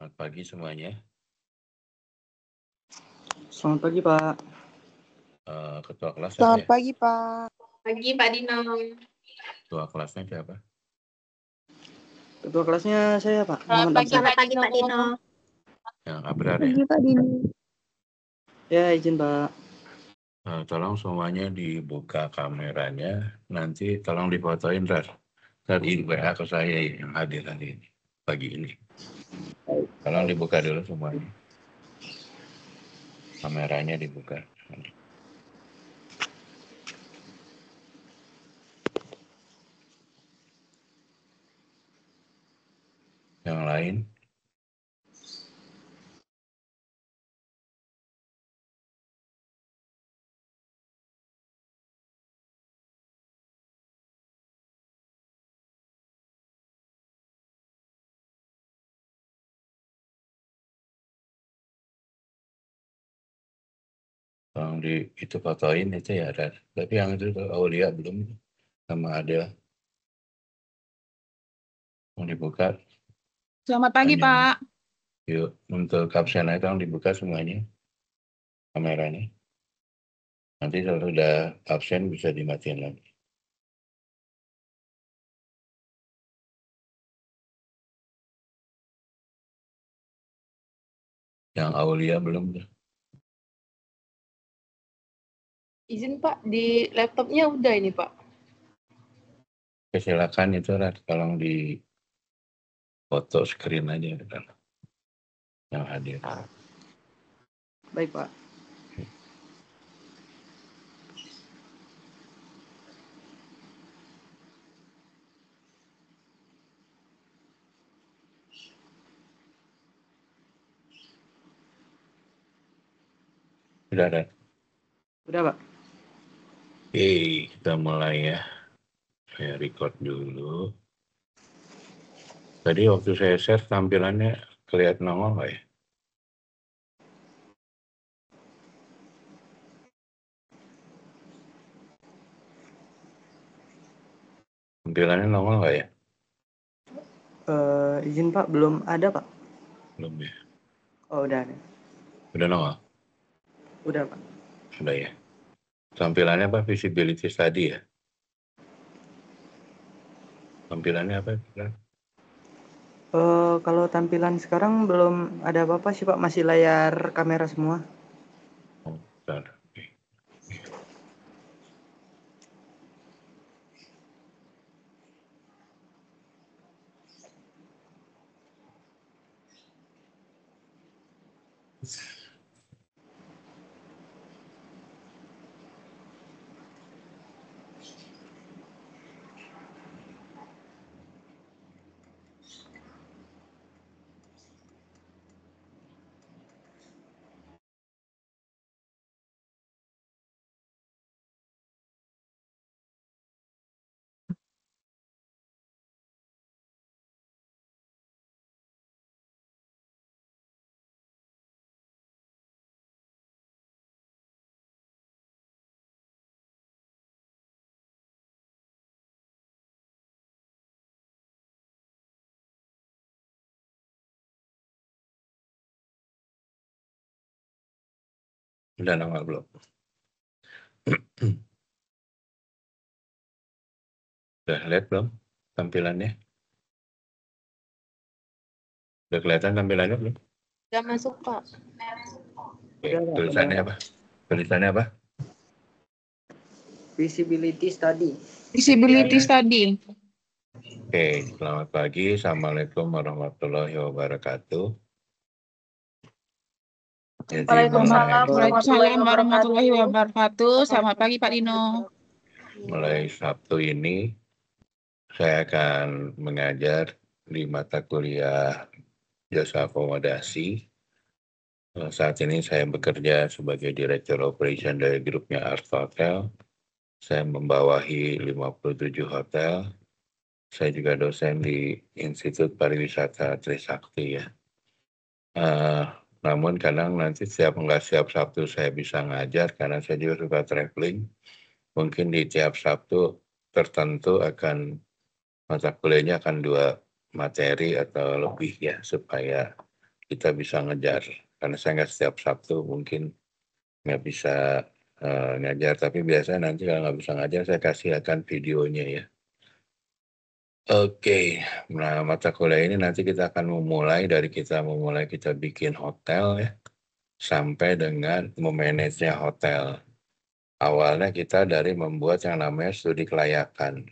Selamat pagi semuanya. Selamat pagi, Pak. Ketua kelas Selamat siapa ya? pagi, Pak. Pagi, Pak Dino. Ketua kelasnya siapa? Ketua kelasnya saya, Pak. Selamat Muhammad pagi, Abdul. Pak Dino. Yang Abrar ya? Pagi, Pak Dino. Ya, izin, Pak. Tolong semuanya dibuka kameranya. Nanti tolong difotoin, Rar. Dari WA ke saya yang hadir hari ini. Pagi ini. Tolong dibuka dulu semuanya. Kameranya dibuka. Yang lain? Tolong itu fotoin itu ya, Rar. Tapi yang itu Aulia belum sama Adel. Mau dibuka. Selamat pagi, Pak. Yuk, untuk kapsennya tolong dibuka semuanya. Kameranya. Nanti kalau sudah absen bisa dimatiin lagi. Yang Aulia belum. Izin, Pak. Di laptopnya udah ini, Pak. Silakan itu tolong di foto screen aja kan, yang hadir. Baik, Pak. Sudah ada. Udah, Pak. Oke, kita mulai ya. Saya record dulu. Tadi waktu saya share tampilannya kelihatan nongol nggak ya? Tampilannya nongol nggak ya? Izin, Pak. Belum ada, Pak. Belum ya. Oh, udah ada. Udah nongol? Udah, Pak. Sudah ya. Tampilannya apa? Visibility tadi ya? Tampilannya apa? Kalau tampilan sekarang belum ada apa-apa sih, Pak. Masih layar kamera semua. Oh, bentar. Oke. Udah nongol belum? Udah lihat belum tampilannya? Udah kelihatan tampilannya belum? Udah masuk, Pak. Oke, Udah, Pak. tulisannya apa? Tulisannya apa? Visibility study. Visibility study. Oke, selamat pagi. Assalamualaikum warahmatullahi wabarakatuh. Jadi Waalaikumsalam warahmatullahi wabarakatuh. Selamat pagi, Pak Dino. mulai Sabtu ini saya akan mengajar di mata kuliah jasa akomodasi. Saat ini saya bekerja sebagai Direktur Operation dari grupnya Art Hotel. Saya membawahi 57 hotel. Saya juga dosen di Institut Pariwisata Trisakti ya. Namun kadang nanti nggak setiap Sabtu saya bisa ngajar karena saya juga suka traveling. Mungkin di tiap Sabtu tertentu akan mata kuliahnya akan 2 materi atau lebih ya supaya kita bisa ngejar. Karena saya nggak setiap Sabtu mungkin nggak bisa ngajar, tapi biasanya nanti kalau nggak bisa ngajar saya kasih akan videonya ya. Oke, nah mata kuliah ini nanti kita akan memulai dari kita bikin hotel ya, sampai dengan memanage hotel. Awalnya kita dari membuat yang namanya studi kelayakan,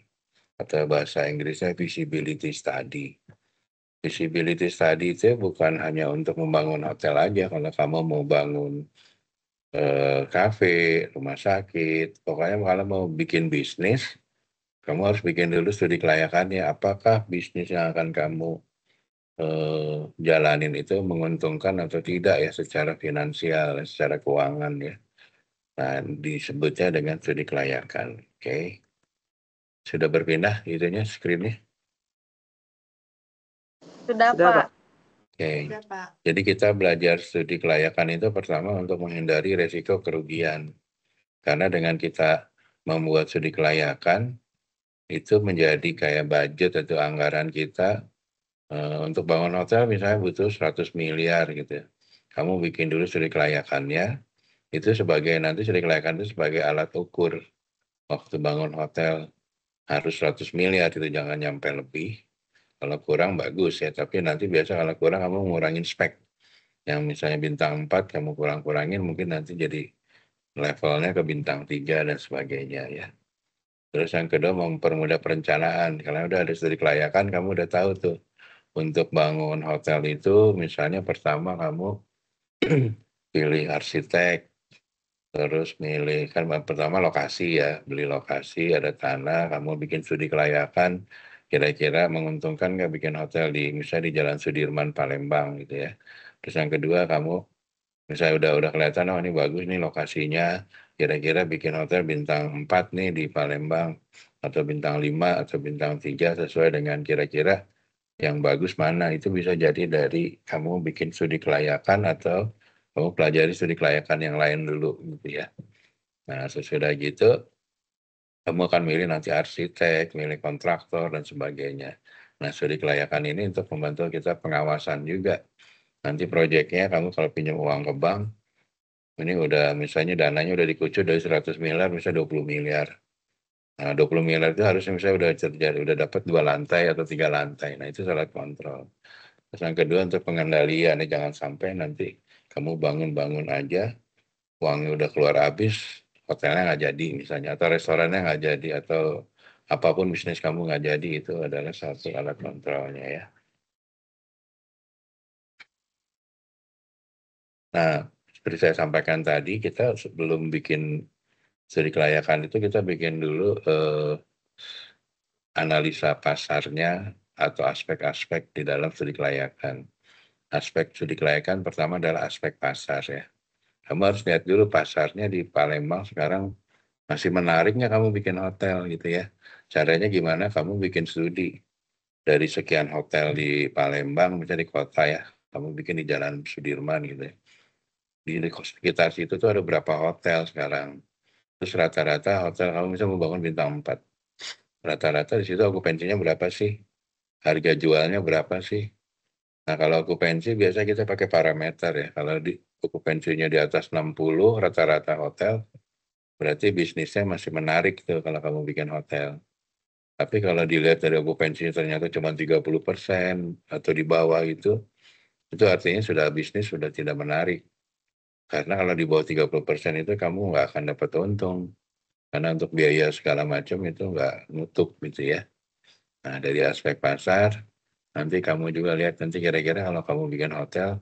atau bahasa Inggrisnya feasibility study. Feasibility study itu bukan hanya untuk membangun hotel aja, kalau kamu mau bangun kafe, rumah sakit, pokoknya kalau mau bikin bisnis, kamu harus bikin dulu studi kelayakannya. Apakah bisnis yang akan kamu jalanin itu menguntungkan atau tidak ya secara finansial, secara keuangan ya. Nah, disebutnya dengan studi kelayakan. Oke. Sudah berpindah itunya screen-nya? Sudah, Sudah, Pak. Oke. Sudah, Pak. Jadi kita belajar studi kelayakan itu pertama untuk menghindari resiko kerugian. Karena dengan kita membuat studi kelayakan, itu menjadi kayak budget atau anggaran kita untuk bangun hotel misalnya butuh 100 miliar gitu ya. Kamu bikin dulu studi kelayakannya, itu sebagai nanti studi kelayakan itu sebagai alat ukur waktu bangun hotel harus 100 miliar itu jangan nyampe lebih. Kalau kurang bagus ya, tapi nanti biasa kalau kurang kamu ngurangin spek. Yang misalnya bintang 4 kamu kurang-kurangin mungkin nanti jadi levelnya ke bintang 3 dan sebagainya ya. Terus yang kedua mempermudah perencanaan. Karena udah ada studi kelayakan kamu udah tahu tuh untuk bangun hotel itu misalnya pertama kamu pilih arsitek, terus milih kan pertama lokasi ya, beli lokasi, ada tanah, kamu bikin studi kelayakan, kira-kira menguntungkan nggak bikin hotel misalnya di Jalan Sudirman, Palembang gitu ya. Terus yang kedua kamu misalnya udah kelihatan, oh ini bagus nih lokasinya, kira-kira bikin hotel bintang 4 nih di Palembang, atau bintang 5 atau bintang 3 sesuai dengan kira-kira yang bagus mana. Itu bisa jadi dari kamu bikin studi kelayakan atau kamu pelajari studi kelayakan yang lain dulu gitu ya. Nah sesudah gitu kamu akan milih nanti arsitek, milih kontraktor dan sebagainya. Nah studi kelayakan ini untuk membantu kita pengawasan juga. Nanti proyeknya kamu kalau pinjam uang ke bank, ini udah misalnya dananya udah dikucut dari 100 miliar, misalnya 20 miliar. Nah 20 miliar itu harusnya misalnya udah terjadi, udah dapat 2 lantai atau 3 lantai. Nah itu salah kontrol. Terus yang kedua untuk pengendalian, jangan sampai nanti kamu bangun-bangun aja, uangnya udah keluar habis, hotelnya nggak jadi misalnya, atau restorannya nggak jadi, atau apapun bisnis kamu nggak jadi, itu adalah satu alat kontrolnya ya. Nah, seperti saya sampaikan tadi, kita sebelum bikin studi kelayakan itu kita bikin dulu analisa pasarnya atau aspek-aspek di dalam studi kelayakan. Aspek studi kelayakan pertama adalah aspek pasar ya. Kamu harus lihat dulu pasarnya di Palembang sekarang masih menariknya kamu bikin hotel gitu ya. Caranya gimana kamu bikin studi dari sekian hotel di Palembang, misalnya di kota ya, kamu bikin di Jalan Sudirman gitu ya. Di sekitar situ tuh ada berapa hotel sekarang. Terus rata-rata hotel kamu bisa membangun bintang 4. Rata-rata di situ okupansinya berapa sih? Harga jualnya berapa sih? Nah kalau okupansi biasa kita pakai parameter ya. Kalau di okupansinya di atas 60 rata-rata hotel, berarti bisnisnya masih menarik tuh kalau kamu bikin hotel. Tapi kalau dilihat dari okupansinya ternyata cuma 30% atau di bawah itu artinya bisnis sudah tidak menarik. Karena kalau di bawah 30% itu kamu nggak akan dapat untung. Karena untuk biaya segala macam itu nggak nutup gitu ya. Nah dari aspek pasar, nanti kamu juga lihat nanti kira-kira kalau kamu bikin hotel,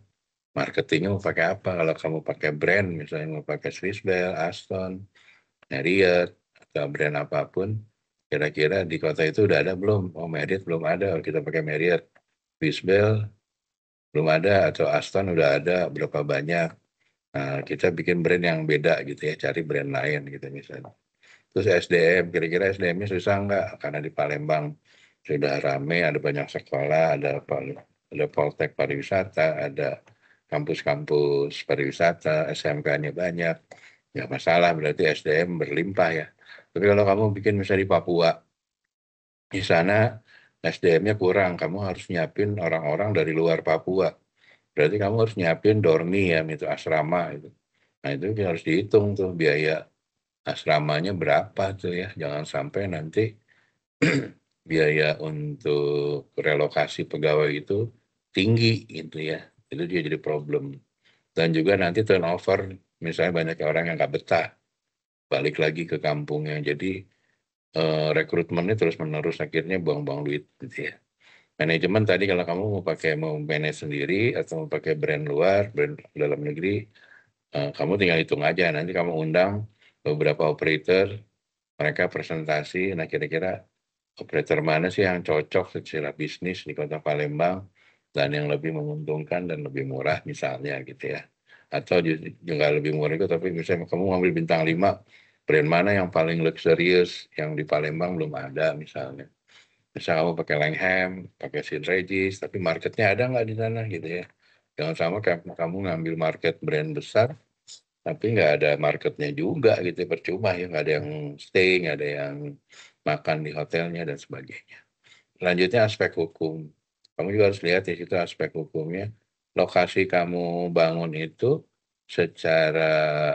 marketingnya mau pakai apa? Kalau kamu pakai brand, misalnya mau pakai Swiss Bell, Aston, Marriott, atau brand apapun, kira-kira di kota itu udah ada belum? Oh Marriott belum ada, kalau kita pakai Marriott. Swiss Bell belum ada, atau Aston udah ada, berapa banyak. Nah, kita bikin brand yang beda gitu ya, cari brand lain gitu misalnya. Terus SDM, kira-kira SDM-nya susah nggak? Karena di Palembang sudah rame, ada banyak sekolah, ada Poltek pariwisata, ada kampus-kampus pariwisata, SMK-nya banyak. Ya masalah, berarti SDM berlimpah ya. Tapi kalau kamu bikin misalnya di Papua, di sana SDM-nya kurang, kamu harus nyiapin orang-orang dari luar Papua. berarti kamu harus nyiapin dormi ya, itu asrama itu. Nah itu harus dihitung tuh biaya asramanya berapa tuh ya, jangan sampai nanti biaya untuk relokasi pegawai itu tinggi gitu ya, itu dia jadi problem. Dan juga nanti turnover, misalnya banyak orang yang nggak betah balik lagi ke kampungnya, jadi rekrutmennya terus menerus akhirnya buang-buang duit gitu ya. Manajemen tadi kalau kamu mau manage sendiri atau mau pakai brand luar, brand dalam negeri, kamu tinggal hitung aja. Nanti kamu undang beberapa operator, mereka presentasi, nah kira-kira operator mana sih yang cocok secara bisnis di Kota Palembang dan yang lebih menguntungkan dan lebih murah misalnya gitu ya. Atau juga lebih murah itu, tapi misalnya kamu ngambil bintang 5, brand mana yang paling luxurious yang di Palembang belum ada misalnya. Misal kamu pakai Langham, pakai St. Regis, tapi marketnya ada nggak di sana gitu ya. Jangan sama kayak kamu ngambil market brand besar, tapi nggak ada marketnya juga gitu, percuma ya, nggak ada yang stay, nggak ada yang makan di hotelnya dan sebagainya. Selanjutnya aspek hukum. Kamu juga harus lihat di situ aspek hukumnya. Lokasi kamu bangun itu secara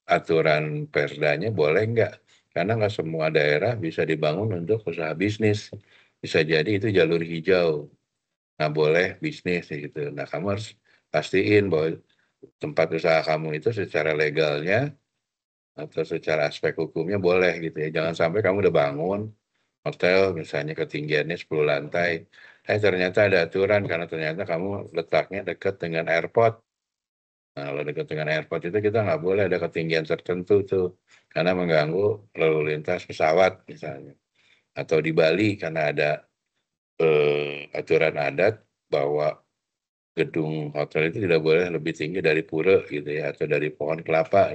aturan perdanya boleh nggak? Karena nggak semua daerah bisa dibangun untuk usaha bisnis. Bisa jadi itu jalur hijau, nggak boleh bisnis gitu. Nah kamu harus pastiin bahwa tempat usaha kamu itu secara legalnya atau secara aspek hukumnya boleh gitu ya. Jangan sampai kamu udah bangun hotel misalnya ketinggiannya 10 lantai, ternyata ada aturan karena ternyata kamu letaknya dekat dengan airport. Nah, kalau dekat dengan airport itu kita nggak boleh ada ketinggian tertentu tuh, karena mengganggu lalu lintas pesawat misalnya. Atau di Bali karena ada aturan adat bahwa gedung hotel itu tidak boleh lebih tinggi dari pura gitu ya, atau dari pohon kelapa.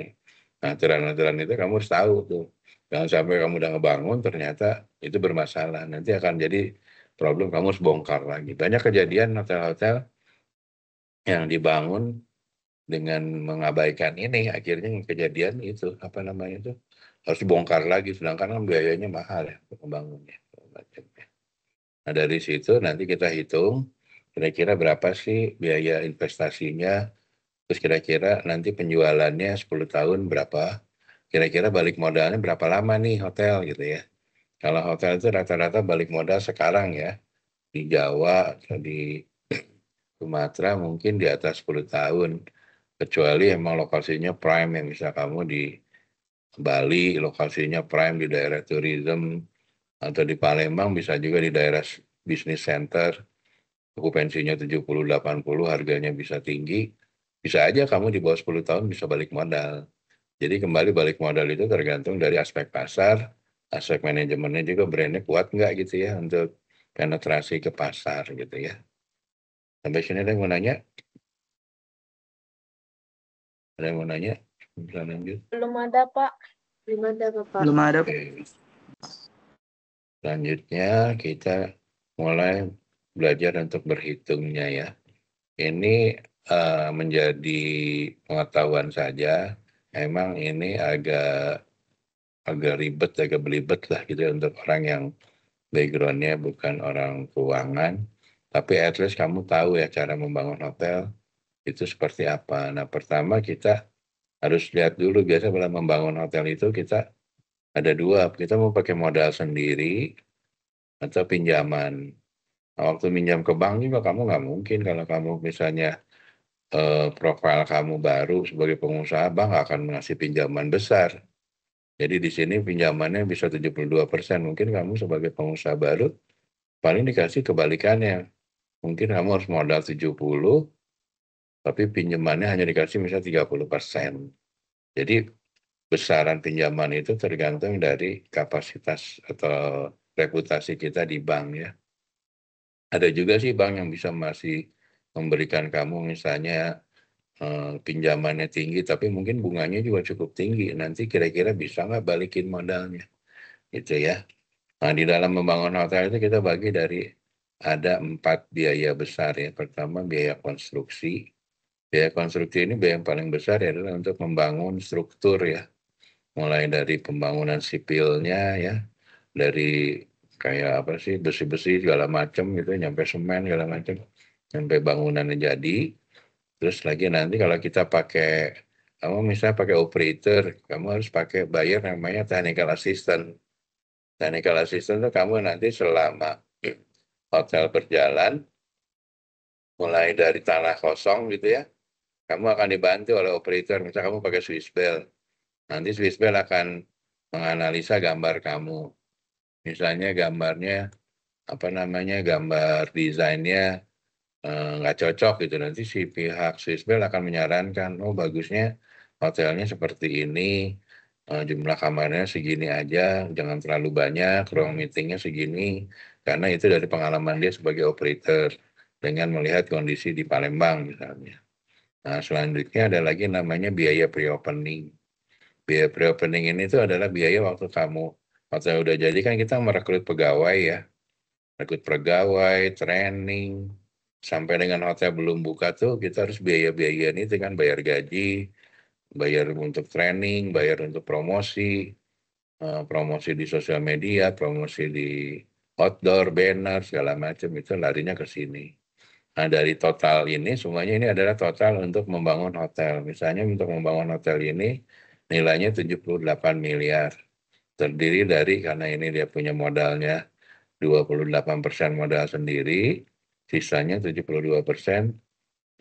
Nah, aturan-aturan itu kamu harus tahu tuh. Jangan sampai kamu udah ngebangun ternyata itu bermasalah. Nanti akan jadi problem, kamu harus bongkar lagi. Banyak kejadian hotel-hotel yang dibangun dengan mengabaikan ini, akhirnya kejadian itu, apa namanya itu, harus dibongkar lagi, sedangkan kan biayanya mahal ya untuk membangunnya. Nah dari situ nanti kita hitung kira-kira berapa sih biaya investasinya, terus kira-kira nanti penjualannya 10 tahun berapa, kira-kira balik modalnya berapa lama nih hotel gitu ya. Kalau hotel itu rata-rata balik modal sekarang ya, di Jawa atau di Sumatera mungkin di atas 10 tahun, kecuali emang lokasinya prime, yang bisa kamu di Bali, lokasinya prime di daerah tourism, atau di Palembang bisa juga di daerah business center, okupansinya 70-80, harganya bisa tinggi, bisa aja kamu di bawah 10 tahun bisa balik modal. Jadi kembali balik modal itu tergantung dari aspek pasar, aspek manajemennya juga, brandnya kuat nggak gitu ya untuk penetrasi ke pasar gitu ya. Sampai sini ada yang mau nanya? Ada yang mau nanya? Bisa lanjut? Belum ada, Pak. Belum ada, Bapak. Belum ada. Oke. Selanjutnya kita mulai belajar untuk berhitungnya ya. Ini menjadi pengetahuan saja. Emang ini agak ribet, agak belibet lah gitu ya untuk orang yang background-nya bukan orang keuangan. Tapi at least kamu tahu ya cara membangun hotel itu seperti apa. Nah pertama kita harus lihat dulu, biasa dalam membangun hotel itu kita ada dua, kita mau pakai modal sendiri atau pinjaman. Nah, waktu minjam ke bank juga kamu nggak mungkin, kalau kamu misalnya profil kamu baru sebagai pengusaha, bank akan mengasih pinjaman besar. Jadi di sini pinjamannya bisa 72%. Mungkin kamu sebagai pengusaha baru paling dikasih kebalikannya. Mungkin kamu harus modal 70, tapi pinjamannya hanya dikasih misalnya 30%. Jadi besaran pinjaman itu tergantung dari kapasitas atau reputasi kita di bank ya. Ada juga sih bank yang bisa masih memberikan kamu misalnya pinjamannya tinggi, tapi mungkin bunganya juga cukup tinggi. Nanti kira-kira bisa nggak balikin modalnya, gitu ya. Nah di dalam membangun hotel itu kita bagi dari ada 4 biaya besar ya. Pertama biaya konstruksi. Biaya konstruksi ini biaya yang paling besar ya adalah untuk membangun struktur ya. Mulai dari pembangunan sipilnya ya, dari kayak apa sih, besi-besi segala macam gitu, nyampe semen segala macam, sampai bangunannya jadi. Terus lagi nanti kalau kita pakai, kamu misalnya pakai operator, kamu harus pakai bayar namanya technical assistant. Technical assistant itu kamu nanti selama hotel berjalan, mulai dari tanah kosong gitu ya, kamu akan dibantu oleh operator. Misalnya kamu pakai Swissbell, nanti Swissbell akan menganalisa gambar kamu. Misalnya gambarnya, apa namanya, gambar desainnya nggak cocok gitu. Nanti si pihak Swissbell akan menyarankan, oh bagusnya hotelnya seperti ini, jumlah kamarnya segini aja, jangan terlalu banyak, ruang meetingnya segini, karena itu dari pengalaman dia sebagai operator dengan melihat kondisi di Palembang misalnya. Nah, selanjutnya ada lagi namanya biaya pre-opening. Biaya pre-opening ini tuh adalah biaya waktu kamu hotel udah jadi kan kita merekrut pegawai ya, rekrut pegawai, training, sampai dengan hotel belum buka tuh kita harus biaya-biaya ini kan, bayar gaji, bayar untuk training, bayar untuk promosi, promosi di sosial media, promosi di outdoor, banner, segala macam itu larinya ke sini. Nah, dari total ini, semuanya ini adalah total untuk membangun hotel. Misalnya untuk membangun hotel ini, nilainya 78 miliar. Terdiri dari, karena ini dia punya modalnya 28% modal sendiri, sisanya 72%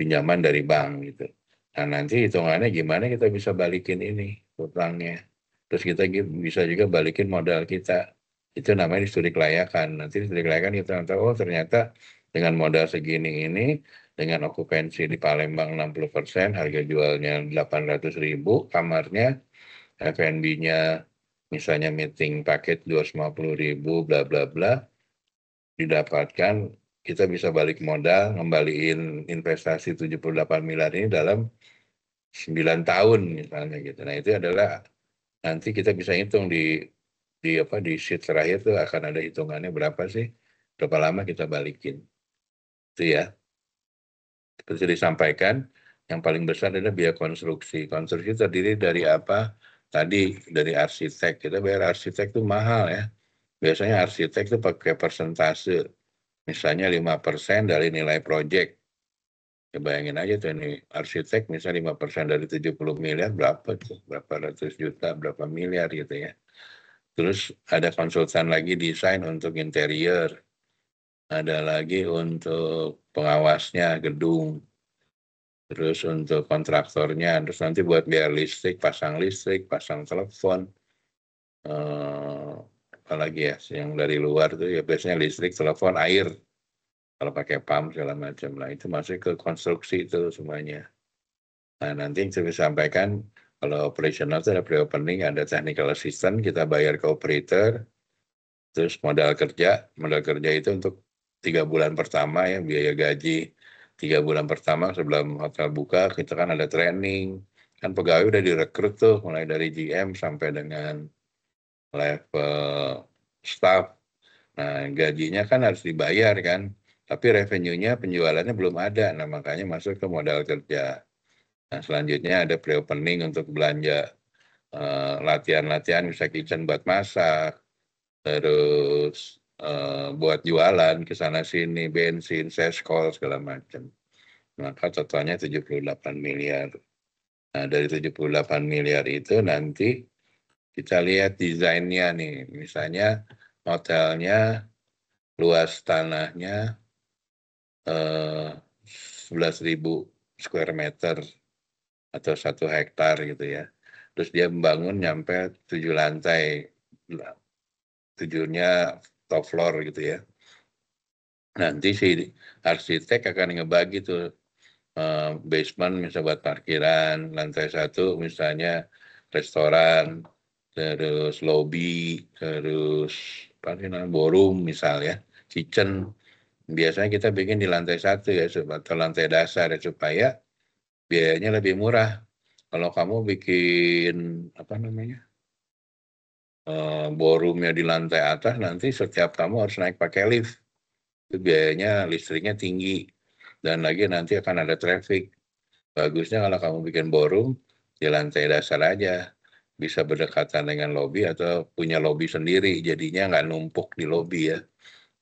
pinjaman dari bank gitu. Nah, nanti hitungannya gimana kita bisa balikin ini utangnya. Terus kita bisa juga balikin modal kita. Itu namanya studi kelayakan. Nanti studi kelayakan kita tahu, oh ternyata dengan modal segini ini, dengan okupansi di Palembang 60%, harga jualnya 800.000, kamarnya, F&B-nya misalnya meeting paket 250.000, bla bla bla, didapatkan, kita bisa balik modal, ngembaliin investasi 78 miliar ini dalam 9 tahun misalnya gitu. Nah, itu adalah nanti kita bisa hitung di sheet terakhir tuh akan ada hitungannya berapa sih, berapa lama kita balikin. Itu ya. Seperti disampaikan, yang paling besar adalah biaya konstruksi. Konstruksi terdiri dari apa? Tadi dari arsitek. Kita bayar arsitek itu mahal ya. Biasanya arsitek itu pakai persentase. Misalnya 5% dari nilai proyek. Ya bayangin aja tuh ini arsitek misalnya 5% dari 70 miliar berapa tuh? Berapa ratus juta, berapa miliar gitu ya. Terus ada konsultan lagi desain untuk interior. Ada lagi untuk pengawasnya gedung. Terus untuk kontraktornya, terus nanti buat biaya listrik, pasang telepon. Apalagi ya yang dari luar tuh ya biasanya listrik, telepon, air. Kalau pakai pump segala macam lah, itu masuk ke konstruksi itu semuanya. Nah, nanti saya bisa sampaikan kalau operasional itu ada pre-opening, ada technical assistant, kita bayar ke operator, terus modal kerja itu untuk 3 bulan pertama ya, biaya gaji 3 bulan pertama sebelum hotel buka, kita kan ada training, kan pegawai udah direkrut tuh, mulai dari GM sampai dengan level staff. Nah, gajinya kan harus dibayar kan, tapi revenue-nya, penjualannya belum ada, nah makanya masuk ke modal kerja. Nah, selanjutnya ada pre-opening untuk belanja latihan-latihan, bisa kitchen buat masak, terus buat jualan ke sana sini, bensin, seskol, segala macam. Maka totalnya 78 miliar. Nah, dari 78 miliar itu nanti kita lihat desainnya nih, misalnya hotelnya luas tanahnya 11.000 square meter atau 1 hektar gitu ya. Terus dia membangun nyampe 7 lantai, 7-nya top floor gitu ya. Nanti si arsitek akan ngebagi tuh basement misalnya buat parkiran, lantai 1 misalnya restoran, terus lobby, terus ballroom misalnya, kitchen. Biasanya kita bikin di lantai 1 ya, atau lantai dasar ya, supaya biayanya lebih murah. Kalau kamu bikin ballroomnya di lantai atas, nanti setiap kamu harus naik pakai lift. Itu biayanya, listriknya tinggi. Dan lagi nanti akan ada traffic. Bagusnya kalau kamu bikin ballroom di lantai dasar aja. Bisa berdekatan dengan lobby atau punya lobby sendiri. Jadinya nggak numpuk di lobby ya.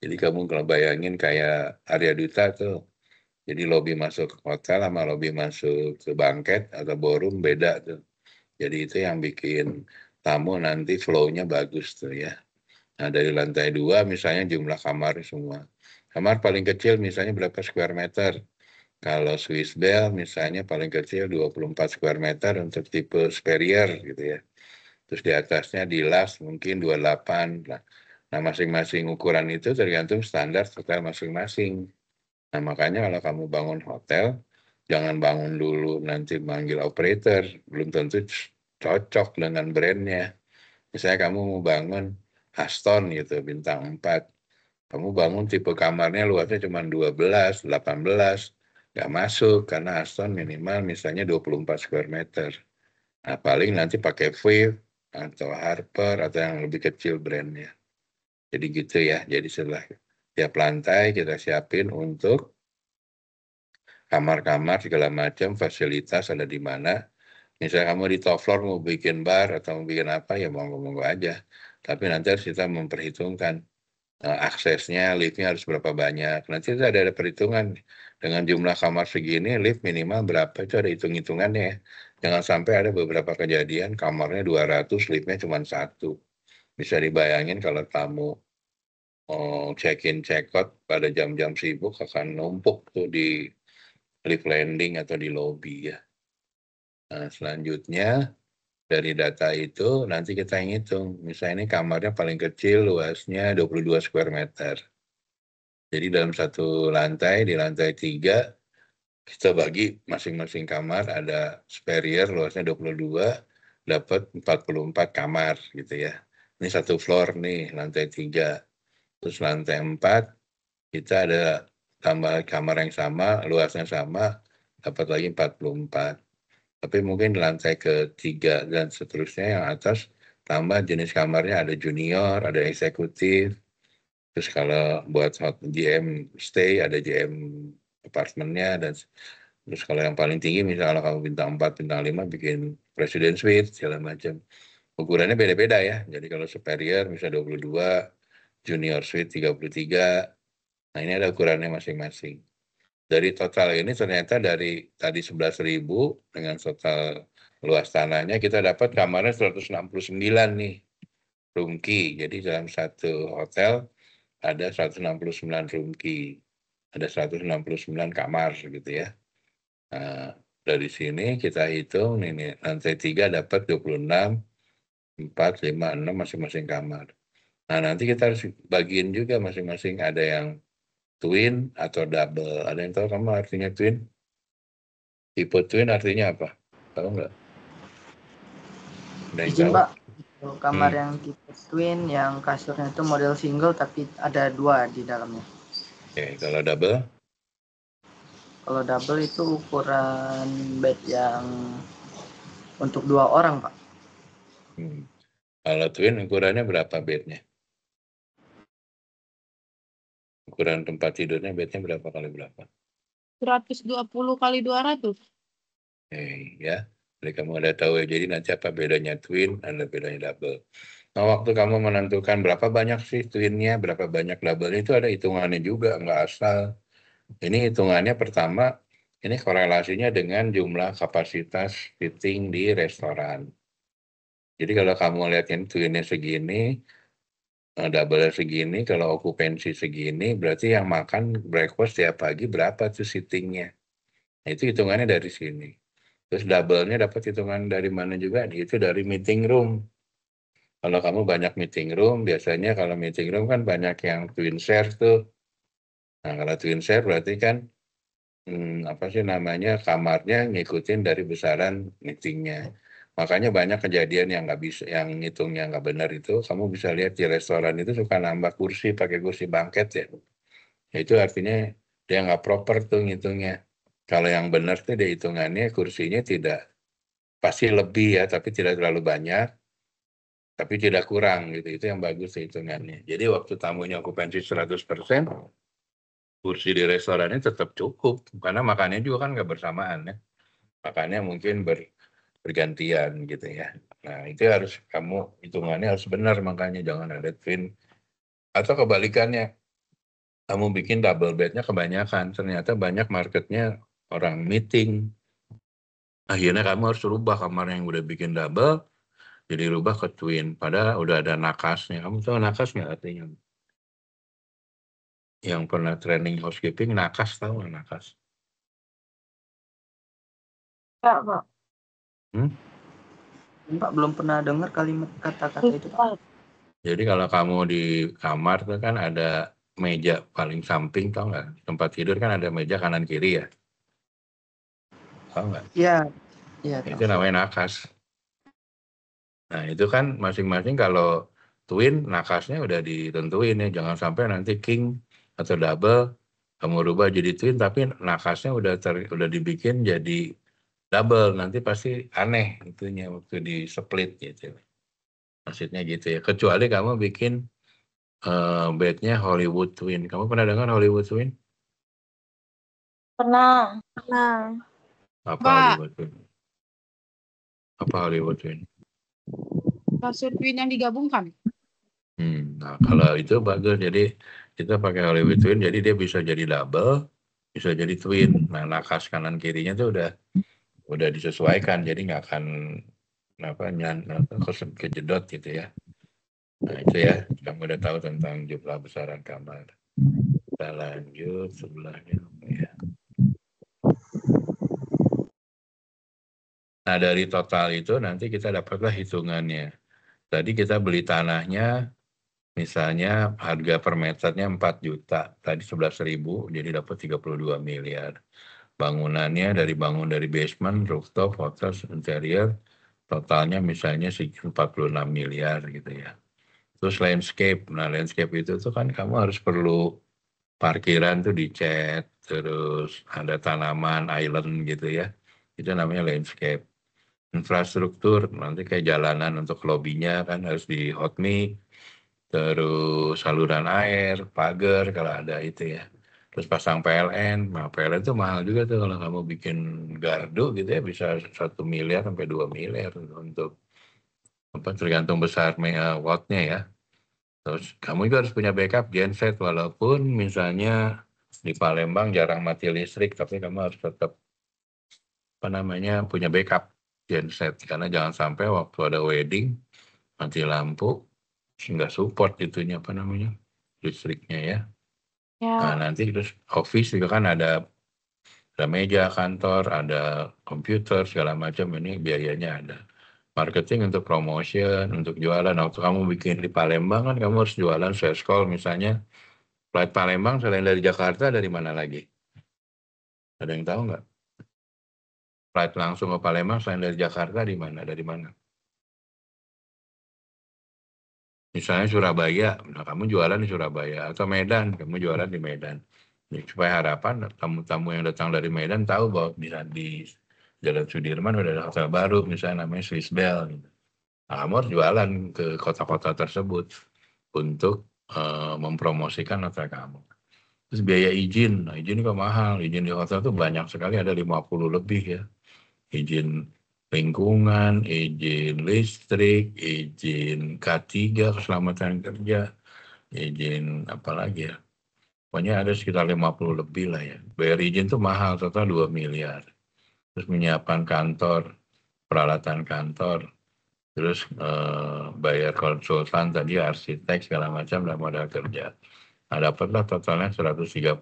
Jadi kamu kalau bayangin kayak Arya Duta tuh, Jadi lobby masuk hotel sama lobby masuk ke banket atau ballroom beda tuh. Jadi itu yang bikin tamu nanti flow-nya bagus tuh ya. Nah dari lantai 2 misalnya jumlah kamar semua. Kamar paling kecil misalnya berapa square meter. Kalau Swiss Bell misalnya paling kecil 24 square meter untuk tipe Superior gitu ya. Terus di atasnya di Lux mungkin 28. Nah masing-masing ukuran itu tergantung standar hotel masing-masing. Nah makanya kalau kamu bangun hotel, jangan bangun dulu nanti manggil operator, belum tentu cocok dengan brandnya. Misalnya kamu mau bangun Aston gitu, bintang 4. Kamu bangun tipe kamarnya luasnya cuma 12, 18, nggak masuk karena Aston minimal misalnya 24 square meter. Nah paling nanti pakai Viv atau Harper atau yang lebih kecil brandnya. Jadi gitu ya, jadi setelah tiap lantai kita siapin untuk kamar-kamar segala macam, fasilitas ada di mana. Misalnya kamu di top floor mau bikin bar atau mau bikin apa, ya monggo-monggo aja. Tapi nanti harus kita memperhitungkan aksesnya, liftnya harus berapa banyak. Nanti itu ada perhitungan. Dengan jumlah kamar segini, lift minimal berapa, itu ada hitung-hitungannya ya. Jangan sampai ada beberapa kejadian kamarnya 200, liftnya cuma 1. Bisa dibayangin kalau tamu check-in, check-out pada jam-jam sibuk akan numpuk tuh di lift landing atau di lobby ya. Nah, selanjutnya dari data itu nanti kita hitung. Misalnya ini kamarnya paling kecil luasnya 22 square meter. Jadi dalam satu lantai, di lantai 3, kita bagi masing-masing kamar ada Superior luasnya 22, dapat 44 kamar gitu ya. Ini satu floor nih, lantai 3. Terus lantai 4, kita ada tambah kamar yang sama, luasnya sama, dapat lagi 44. Tapi mungkin di lantai ke-3 dan seterusnya yang atas tambah jenis kamarnya ada junior, ada eksekutif. Terus kalau buat GM stay ada GM apartemennya dan terus kalau yang paling tinggi misalnya kalau kamu bintang 4, bintang 5 bikin presiden suite segala macam. Ukurannya beda-beda ya. Jadi kalau superior misalnya 22, junior suite 33. Nah ini ada ukurannya masing-masing. Dari total ini ternyata dari tadi 11.000 dengan total luas tanahnya kita dapat kamarnya 169 nih room key. Jadi dalam satu hotel ada 169 room key. Ada 169 kamar gitu ya. Nah, dari sini kita hitung ini lantai 3 dapat 26, 4, 5, 6 masing-masing kamar. Nah nanti kita harus bagiin juga masing-masing ada yang twin atau double. Ada yang tahu kamu artinya twin? Tipe twin artinya apa? Tahu nggak? Ada yang Izin tahu? Pak, kamar yang tipe twin yang kasurnya itu model single tapi ada 2 di dalamnya. Oke, kalau double? Kalau double itu ukuran bed yang untuk 2 orang Pak. Kalau twin ukurannya berapa bednya? Ukuran tempat tidurnya bednya berapa kali berapa? 120 kali 200. Oke, ya. Jadi kamu ada tahu ya, jadi nanti apa bedanya twin, ada bedanya double. Nah, waktu kamu menentukan berapa banyak sih twinnya, berapa banyak double itu ada hitungannya juga, nggak asal. Ini hitungannya pertama, ini korelasinya dengan jumlah kapasitas seating di restoran. Jadi kalau kamu lihatin twinnya segini, double segini, kalau okupansi segini, berarti yang makan breakfast tiap pagi berapa tuh seatingnya. Nah, itu hitungannya dari sini. Terus double-nya dapat hitungan dari mana juga? Itu dari meeting room. Kalau kamu banyak meeting room, biasanya kalau meeting room kan banyak yang twin share tuh. Nah, kalau twin share berarti kan apa sih namanya kamarnya ngikutin dari besaran meetingnya. Makanya banyak kejadian yang nggak bisa, yang ngitungnya nggak benar itu. Kamu bisa lihat di restoran itu suka nambah kursi pakai kursi bangket ya. Itu artinya dia nggak proper tuh ngitungnya. Kalau yang benar tuh dia hitungannya kursinya tidak pasti lebih ya, tapi tidak terlalu banyak, tapi tidak kurang gitu. Itu yang bagus hitungannya. Jadi waktu tamunya okupansi 100%, kursi di restorannya tetap cukup. Karena makannya juga kan nggak bersamaan ya. Makannya mungkin bergantian gitu ya. Nah itu harus kamu hitungannya harus benar, makanya jangan ada twin. Atau kebalikannya, kamu bikin double bednya kebanyakan, ternyata banyak marketnya orang meeting. Akhirnya kamu harus rubah kamar yang udah bikin double, jadi rubah ke twin. Padahal udah ada nakasnya. Kamu tahu nakas nggak artinya? Yang pernah training housekeeping, nakas tahu nggak nakas? Enggak, Pak. Pak belum pernah dengar kalimat kata-kata itu, Pak. Jadi kalau kamu di kamar tuh kan ada meja paling samping, tahu nggak? Tempat tidur kan ada meja kanan kiri ya? Tahu nggak? Iya. Iya, Itu namanya nakas. Nah itu kan masing-masing kalau twin nakasnya udah ditentuin ya, jangan sampai nanti king atau double kamu rubah jadi twin tapi nakasnya udah dibikin jadi double, nanti pasti aneh itunya waktu di split gitu. Maksudnya gitu ya. Kecuali kamu bikin bednya Hollywood Twin. Kamu pernah dengar Hollywood Twin? Pernah. Apa Pak. Hollywood Twin? Apa Hollywood Twin? Kasur twin yang digabungkan. Nah kalau itu bagus. Jadi kita pakai Hollywood Twin, jadi dia bisa jadi double, bisa jadi twin. Nah nakas kanan kirinya tuh udah disesuaikan, jadi nggak akan kejedot gitu ya. Nah itu ya, kamu udah tahu tentang jumlah besaran kamar. Kita lanjut sebelahnya ya. Nah dari total itu nanti kita dapatlah hitungannya. Tadi kita beli tanahnya, misalnya harga per meternya 4 juta, tadi 11.000, jadi dapat 32 miliar. Bangunannya bangun dari basement, rooftop, hotel, interior, totalnya misalnya 46 miliar gitu ya. Terus landscape, nah landscape itu tuh kan kamu harus perlu parkiran tuh dicat, terus ada tanaman, island gitu ya. Itu namanya landscape. Infrastruktur, nanti kayak jalanan untuk lobbynya kan harus di hotmix, terus saluran air, pagar kalau ada itu ya. Terus pasang PLN, nah PLN itu mahal juga tuh kalau kamu bikin gardu gitu ya, bisa 1 miliar sampai 2 miliar untuk tergantung besar wattnya ya. Terus kamu juga harus punya backup genset, walaupun misalnya di Palembang jarang mati listrik, tapi kamu harus tetap punya backup genset, karena jangan sampai waktu ada wedding mati lampu nggak support listriknya ya. Nah nanti terus office juga kan ada meja kantor, ada komputer segala macam, ini biayanya ada. Marketing untuk promotion, untuk jualan. Waktu kamu bikin di Palembang kan kamu harus jualan sales call misalnya. Flight Palembang selain dari Jakarta dari mana lagi? Ada yang tahu nggak? Flight langsung ke Palembang selain dari Jakarta di mana? Dari mana? Misalnya Surabaya, nah kamu jualan di Surabaya, atau Medan, kamu jualan di Medan. Jadi, supaya harapan tamu-tamu yang datang dari Medan tahu bahwa di Jalan Sudirman udah ada hotel baru, misalnya namanya Swiss Bell. Gitu. Nah, kamu harus jualan ke kota-kota tersebut untuk mempromosikan hotel kamu. Terus biaya izin, nah izin juga mahal, izin di hotel tuh banyak sekali, ada 50 lebih ya. Izin lingkungan, izin listrik, izin K3 keselamatan kerja, izin apa lagi ya. Pokoknya ada sekitar 50 lebih lah ya. Bayar izin tuh mahal, total 2 miliar. Terus menyiapkan kantor, peralatan kantor, terus bayar konsultan tadi, arsitek segala macam dan modal kerja. Nah dapatlah totalnya 136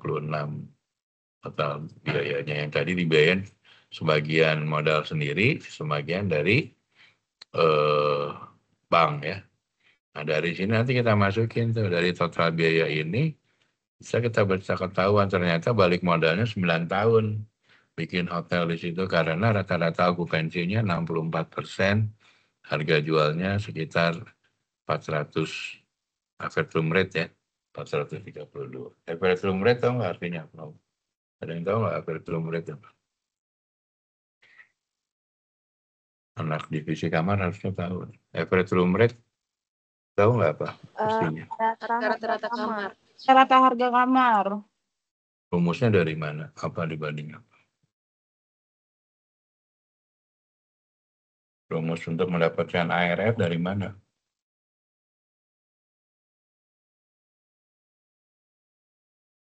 total biayanya, yang tadi dibiayain sebagian modal sendiri, sebagian dari bank ya. Nah dari sini nanti kita masukin tuh dari total biaya ini, bisa ketahuan ternyata balik modalnya 9 tahun bikin hotel di situ, karena rata-rata okupansinya 64%, harga jualnya sekitar 400 average room rate ya, 432. Average room rate tahu nggak artinya? Ada yang tahu nggak average room rate apa? Anak divisi kamar harusnya tahu. Average room rate tahu nggak apa pastinya? Rata-rata kamar. Rata harga kamar. Rumusnya dari mana? Apa dibanding apa? Rumus untuk mendapatkan ARR dari mana?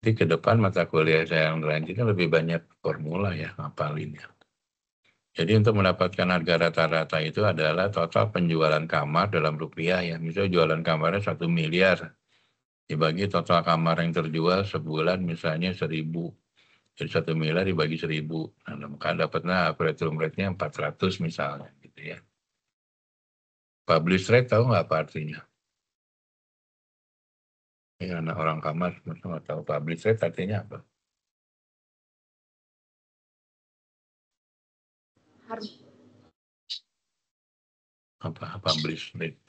Nanti ke depan mata kuliah saya yang lanjutnya lebih banyak formula ya, ngapalinnya. Jadi untuk mendapatkan harga rata-rata itu adalah total penjualan kamar dalam rupiah ya. Misalnya jualan kamarnya 1 miliar, dibagi total kamar yang terjual sebulan misalnya 1.000. Jadi 1 miliar dibagi 1.000. Nah, maka dapatnya average room rate-nya 400 misalnya gitu ya. Publish rate tahu nggak apa artinya? Ya, anak orang kamar nggak tahu publish rate artinya apa? Apa publish rate?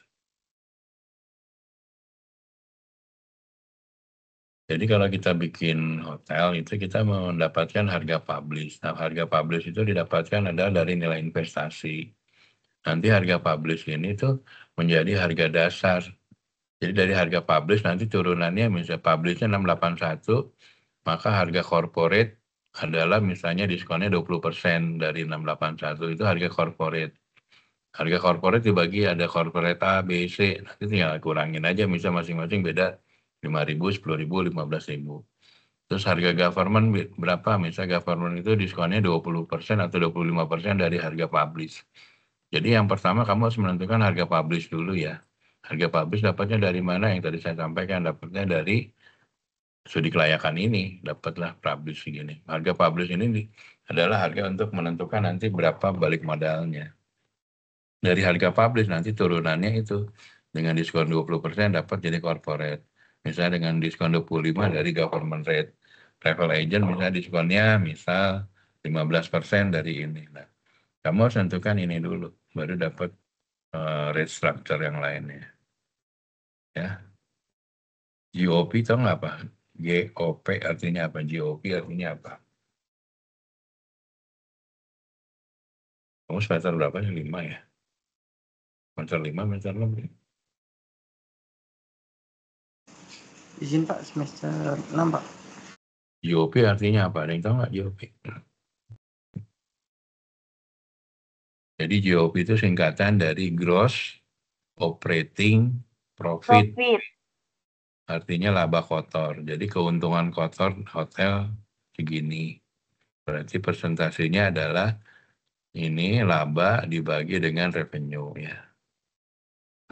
Jadi kalau kita bikin hotel itu kita mendapatkan harga publish. Nah, harga publish itu didapatkan adalah dari nilai investasi. Nanti harga publish ini tuh menjadi harga dasar. Jadi dari harga publish nanti turunannya misalnya publishnya 681, maka harga corporate adalah misalnya diskonnya 20% dari 681 itu harga corporate. Harga corporate dibagi ada corporate A, B, C. Nanti tinggal kurangin aja misalnya masing-masing beda 5.000, 10.000, 15.000. Terus harga government berapa? Misalnya government itu diskonnya 20% atau 25% dari harga publish. Jadi yang pertama kamu harus menentukan harga publish dulu ya. Harga publish dapatnya dari mana? Yang tadi saya sampaikan dapatnya dari studi kelayakan ini. Dapatlah publish segini. Harga publish ini adalah harga untuk menentukan nanti berapa balik modalnya. Dari harga publish nanti turunannya itu dengan diskon 20% dapat jadi corporate. Misalnya dengan diskon 25 dari government rate. Travel agent misalnya diskonnya misal 15% dari ini. Nah, kamu harus tentukan ini dulu, baru dapat rate structure yang lainnya. Ya. GOP tahu nggak apa? GOP artinya apa? GOP artinya apa? Kamu semester berapa? 5 ya? Semester 5, semester 6 ya? Izin Pak, semester 6 Pak. GOP artinya apa? Ada yang tahu nggak GOP? Jadi GOP itu singkatan dari Gross Operating Profit. Artinya laba kotor. Jadi keuntungan kotor hotel segini. Berarti persentasenya adalah ini laba dibagi dengan revenue ya.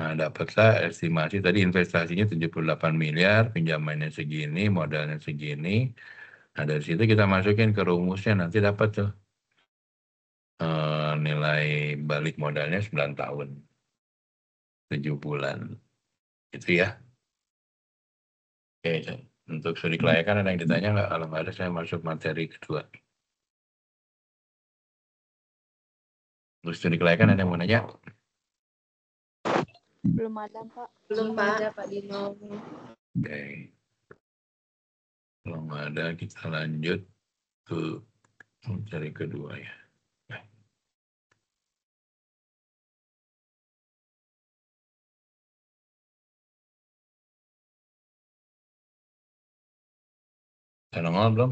Nah, dapatlah estimasi tadi investasinya 78 miliar, pinjamannya segini, modalnya segini. Nah, dari situ kita masukin ke rumusnya, nanti dapat tuh nilai balik modalnya 9 tahun, 7 bulan. Gitu ya. Oke, untuk studi kelayakan ada yang ditanya nggak? Kalau nggak ada, saya masuk materi kedua. Untuk studi kelayakan ada yang mau nanya? Belum ada, Pak. Belum ada, Pak Dino. Oke. Kalau nggak ada, kita lanjut ke materi kedua ya. Saya nongol belum?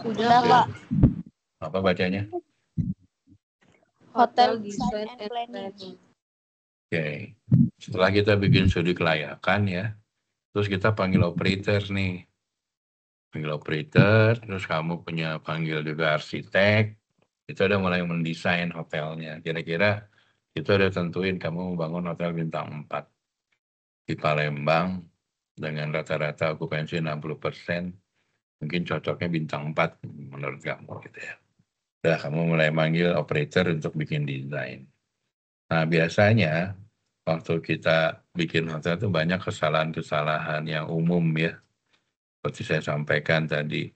Udah, Pak. Apa bacanya? Hotel Design and Planning. Oke. Setelah kita bikin studi kelayakan ya, terus kita panggil operator nih. Panggil operator, terus kamu punya panggil juga arsitek. Itu udah mulai mendesain hotelnya. Kira-kira itu udah tentuin kamu membangun hotel bintang 4 di Palembang dengan rata-rata okupansi 60%. Mungkin cocoknya bintang 4 menurut kamu gitu ya. Udah kamu mulai manggil operator untuk bikin desain. Nah biasanya waktu kita bikin hotel itu banyak kesalahan-kesalahan yang umum ya. Seperti saya sampaikan tadi,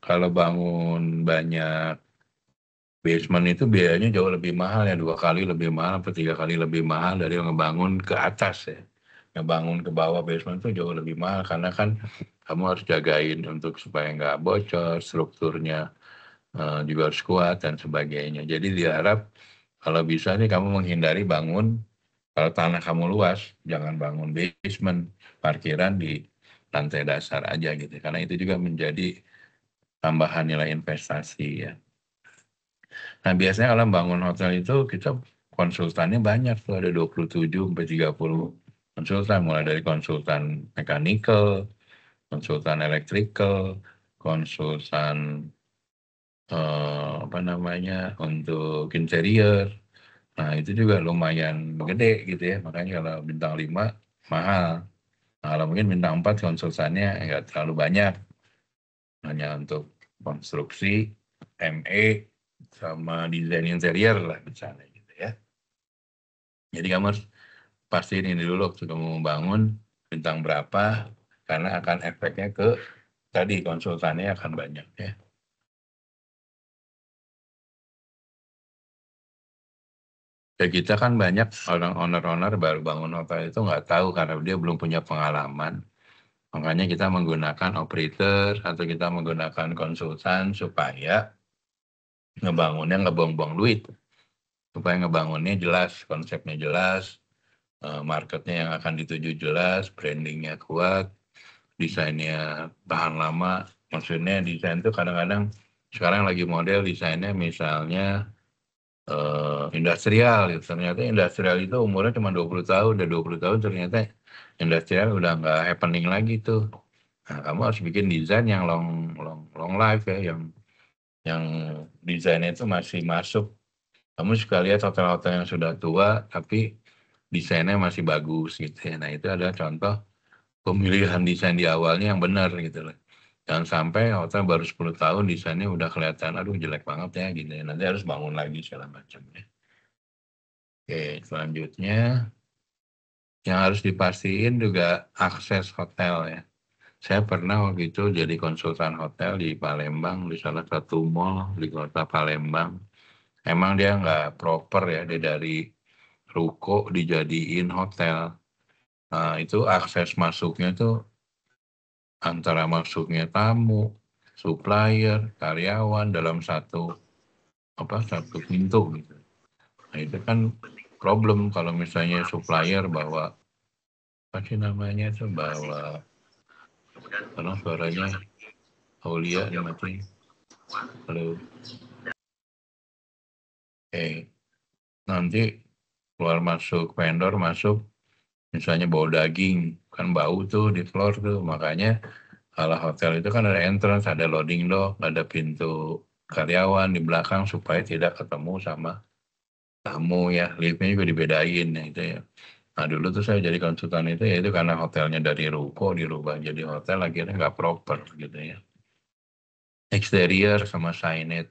kalau bangun banyak basement itu biayanya jauh lebih mahal ya, 2 kali lebih mahal atau 3 kali lebih mahal dari ngebangun ke atas ya. Ngebangun ke bawah basement itu jauh lebih mahal karena kan kamu harus jagain untuk supaya nggak bocor, strukturnya juga harus kuat dan sebagainya. Jadi diharap kalau bisa nih kamu menghindari bangun, kalau tanah kamu luas, jangan bangun basement, parkiran di lantai dasar aja gitu. Karena itu juga menjadi tambahan nilai investasi ya. Nah biasanya kalau bangun hotel itu kita konsultannya banyak tuh, ada 27 sampai 30 konsultan, mulai dari konsultan mechanical, konsultan electrical, konsultan untuk interior. Nah, itu juga lumayan gede gitu ya. Makanya kalau bintang 5 mahal. Nah, kalau mungkin bintang 4 konsultannya nggak terlalu banyak. Hanya untuk konstruksi, ME, sama desain interior lah misalnya gitu ya. Jadi kamu harus pastiin ini dulu waktu kamu membangun bintang berapa, karena akan efeknya ke tadi konsultannya akan banyak ya. Ya kita kan banyak orang owner baru bangun hotel itu nggak tahu karena dia belum punya pengalaman. Makanya kita menggunakan operator atau kita menggunakan konsultan supaya ngebangunnya nggak buang-buang duit. Supaya ngebangunnya jelas, konsepnya jelas, marketnya yang akan dituju jelas, brandingnya kuat, desainnya tahan lama. Maksudnya desain itu kadang-kadang sekarang lagi model desainnya misalnya industrial gitu. Ternyata industrial itu umurnya cuma 20 tahun, udah 20 tahun ternyata industrial udah nggak happening lagi tuh. Nah, kamu harus bikin desain yang long life ya, yang desainnya itu masih masuk. Kamu suka lihat hotel-hotel yang sudah tua tapi desainnya masih bagus gitu ya. Nah, itu adalah contoh pemilihan desain di awalnya yang benar gitu loh. Jangan sampai hotel baru 10 tahun desainnya udah kelihatan aduh jelek banget ya gitu ya. Nanti harus bangun lagi segala macam ya. Oke, selanjutnya yang harus dipastiin juga akses hotel ya. Saya pernah waktu itu jadi konsultan hotel di Palembang, di salah satu mall di kota Palembang. Emang dia nggak proper ya, dia dari ruko dijadiin hotel. Nah, itu akses masuknya tuh antara masuknya tamu, supplier, karyawan dalam satu pintu gitu. Nah, itu kan problem kalau misalnya supplier bawa karena suaranya Aulia dimatiin. Halo. Nanti keluar masuk vendor masuk misalnya bawa daging kan bau tuh di floor tuh, makanya kalau hotel itu kan ada entrance, ada loading dock, ada pintu karyawan di belakang supaya tidak ketemu sama tamu ya, liftnya juga dibedain ya itu ya. Nah dulu tuh saya jadi konsultan itu ya itu karena hotelnya dari ruko dirubah jadi hotel akhirnya nggak proper gitu ya. Exterior sama signage.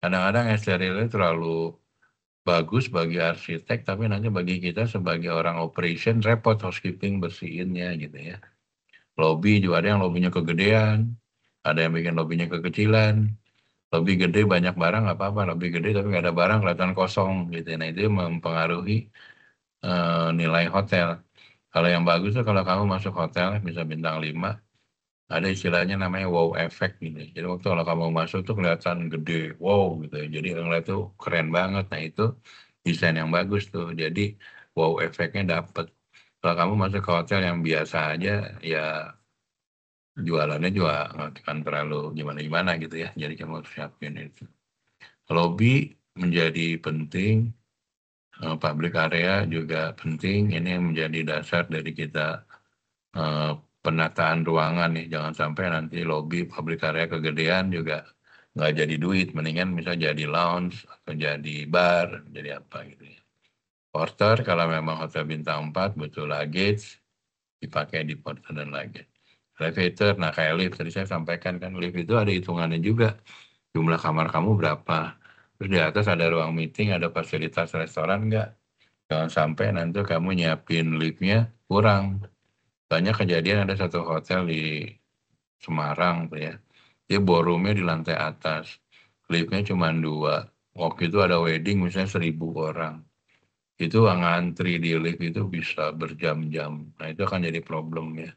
Kadang-kadang exterior terlalu bagus bagi arsitek, tapi nanti bagi kita sebagai orang operation repot housekeeping bersihinnya gitu ya. Lobby juga ada yang lobbynya kegedean, ada yang bikin lobbynya kekecilan. Lobby gede banyak barang nggak apa-apa, lobby gede tapi nggak ada barang kelihatan kosong gitu. Nah itu mempengaruhi nilai hotel. Kalau yang bagus tuh kalau kamu masuk hotel bisa bintang 5, ada istilahnya namanya wow effect gitu. Jadi waktu kalau kamu masuk tuh kelihatan gede, wow gitu ya. Jadi ngeliat tuh keren banget. Nah itu desain yang bagus tuh. Jadi wow efeknya dapet. Kalau kamu masuk ke hotel yang biasa aja, ya jualannya juga nggak akan terlalu gimana-gimana gitu ya. Jadi kamu harus siapin itu. Lobby menjadi penting. Public area juga penting. Ini menjadi dasar dari kita penataan ruangan nih. Jangan sampai nanti lobby public area kegedean juga nggak jadi duit. Mendingan misalnya jadi lounge atau jadi bar, jadi apa gitu ya. Porter kalau memang hotel bintang 4 butuh luggage dipakai di porter dan luggage. Elevator, nah kayak lift tadi saya sampaikan kan lift itu ada hitungannya juga. Jumlah kamar kamu berapa. Terus di atas ada ruang meeting, ada fasilitas restoran nggak? Jangan sampai nanti kamu nyiapin liftnya kurang. Banyak kejadian ada satu hotel di Semarang tuh ya. Dia ballroomnya di lantai atas. Liftnya cuma 2. Waktu itu ada wedding misalnya 1.000 orang. Itu ngantri di lift itu bisa berjam-jam. Nah itu akan jadi problem ya.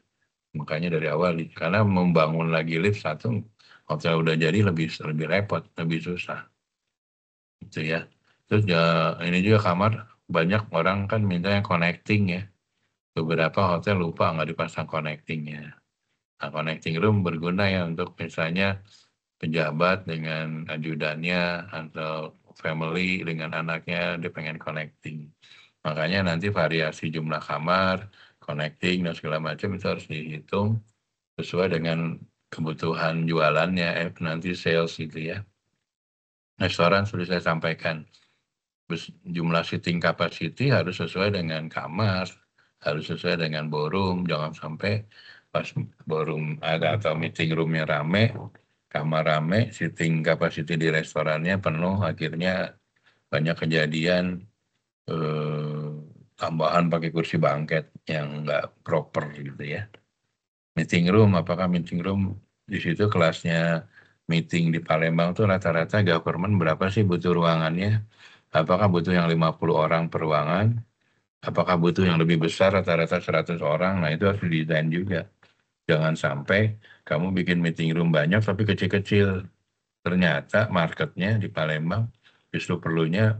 Makanya dari awal, karena membangun lagi lift satu, hotel udah jadi lebih repot, lebih susah. Itu ya. Terus ya ini juga kamar, banyak orang kan minta yang connecting ya. Beberapa hotel lupa nggak dipasang connectingnya. Nah, connecting room berguna ya untuk misalnya pejabat dengan ajudannya atau family dengan anaknya dia pengen connecting. Makanya nanti variasi jumlah kamar, connecting dan segala macam itu harus dihitung sesuai dengan kebutuhan jualannya, nanti sales gitu ya. Restoran sudah saya sampaikan, jumlah seating capacity harus sesuai dengan kamar, harus sesuai dengan ballroom, jangan sampai pas ballroom ada atau meeting roomnya rame, kamar rame, seating capacity di restorannya penuh, akhirnya banyak kejadian tambahan pakai kursi bangket yang nggak proper gitu ya. Meeting room, apakah meeting room di situ kelasnya meeting di Palembang tuh rata-rata government berapa sih butuh ruangannya? Apakah butuh yang 50 orang per ruangan? Apakah butuh yang lebih besar rata-rata 100 orang? Nah itu harus didesain juga. Jangan sampai kamu bikin meeting room banyak tapi kecil-kecil. Ternyata marketnya di Palembang justru perlunya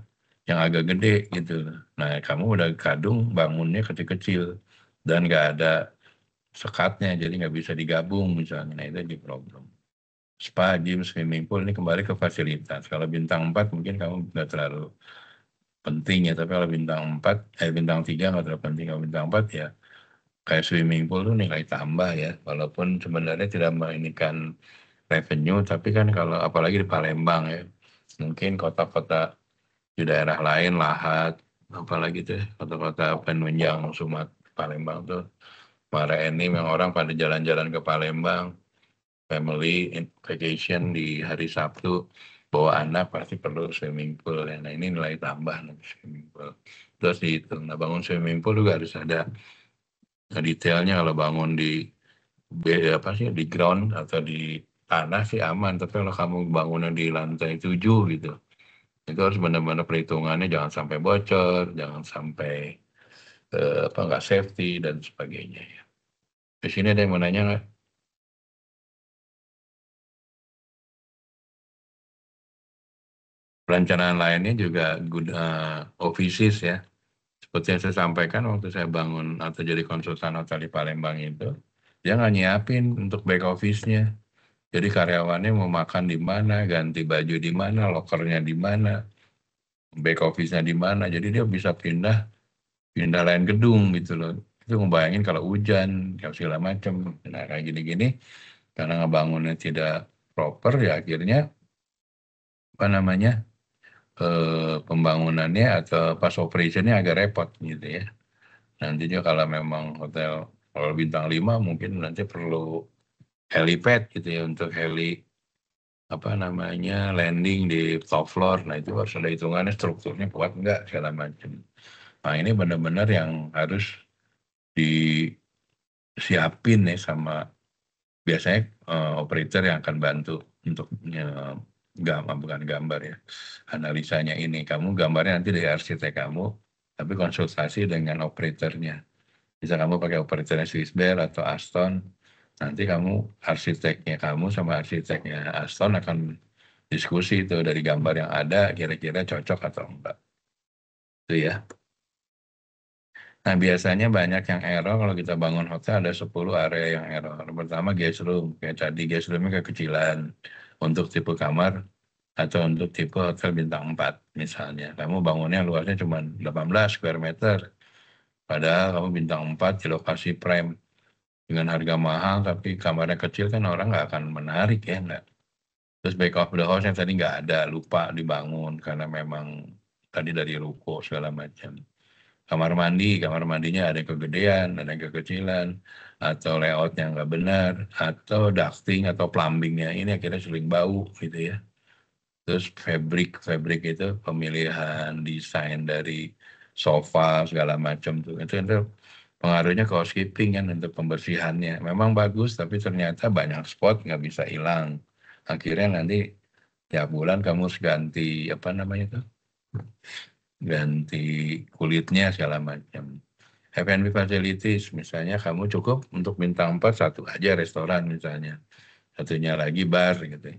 yang agak gede gitu. Nah kamu udah kadung bangunnya kecil-kecil dan nggak ada sekatnya, jadi nggak bisa digabung misalnya. Nah itu di problem. Spa, gym, swimming pool ini kembali ke fasilitas. Kalau bintang 4 mungkin kamu nggak terlalu penting ya, tapi kalau bintang 3 nggak terlalu penting. Kalau bintang 4 ya kayak swimming pool itu nilai tambah ya, walaupun sebenarnya tidak menginginkan revenue, tapi kan kalau apalagi di Palembang ya, mungkin kota-kota di daerah lain, Lahat, apalagi tuh kota-kota penunjang Sumatera, Palembang tuh, para ini yang orang pada jalan-jalan ke Palembang, family vacation di hari Sabtu, bawa anak pasti perlu swimming pool ya. Nah ini nilai tambah nih, swimming pool. Terus dihitung. Nah bangun swimming pool juga harus ada detailnya. Kalau bangun di di ground atau di tanah sih aman. Tapi kalau kamu bangunnya di lantai 7 gitu, itu harus benar-benar perhitungannya, jangan sampai bocor, jangan sampai nggak safety dan sebagainya ya. Di sini ada yang mau nanya nggak? Perencanaan lainnya juga good offices ya. Seperti yang saya sampaikan waktu saya bangun atau jadi konsultan hotel di Palembang itu, dia nggak nyiapin untuk back office-nya. Jadi karyawannya mau makan di mana, ganti baju di mana, lokernya di mana, back office-nya di mana. Jadi dia bisa pindah lain gedung gitu loh. Itu ngebayangin kalau hujan, kalau segala macam. Nah kayak gini-gini, karena ngebangunnya tidak proper ya akhirnya pembangunannya atau pas operationnya agak repot gitu ya. Nantinya kalau memang hotel kalau bintang 5 mungkin nanti perlu helipad gitu ya untuk landing di top floor. Nah itu harus ada hitungannya, strukturnya kuat enggak segala macam. Nah ini benar-benar yang harus disiapin ya sama biasanya operator yang akan bantu untuk bukan gambar ya, analisanya ini. Kamu gambarnya nanti dari arsitek kamu, tapi konsultasi dengan operatornya. Bisa kamu pakai operatornya Swiss Bell atau Aston, nanti kamu arsiteknya kamu sama arsiteknya Aston akan diskusi itu dari gambar yang ada kira-kira cocok atau enggak. Itu ya. Nah biasanya banyak yang error kalau kita bangun hotel, ada 10 area yang error. Pertama guest room, kayak tadi guest roomnya kekecilan untuk tipe kamar atau untuk tipe hotel bintang 4 misalnya. Kamu bangunnya luasnya cuma 18 square meter. Padahal kamu bintang 4 di lokasi prime dengan harga mahal, tapi kamarnya kecil kan orang nggak akan menarik ya. Nggak. Terus back of the house yang tadi nggak ada, lupa dibangun karena memang tadi dari ruko segala macam. Kamar mandinya ada yang kegedean, ada yang kekecilan, atau layout yang nggak benar, atau ducting atau plumbingnya ini akhirnya sering bau gitu ya. Terus fabric itu pemilihan desain dari sofa segala macam tuh itu pengaruhnya ke housekeeping kan untuk pembersihannya. Memang bagus tapi ternyata banyak spot nggak bisa hilang. Akhirnya nanti tiap bulan kamu harus ganti ganti kulitnya segala macam. F&B facilities misalnya kamu cukup untuk bintang 4 satu aja restoran misalnya, satunya lagi bar gitu.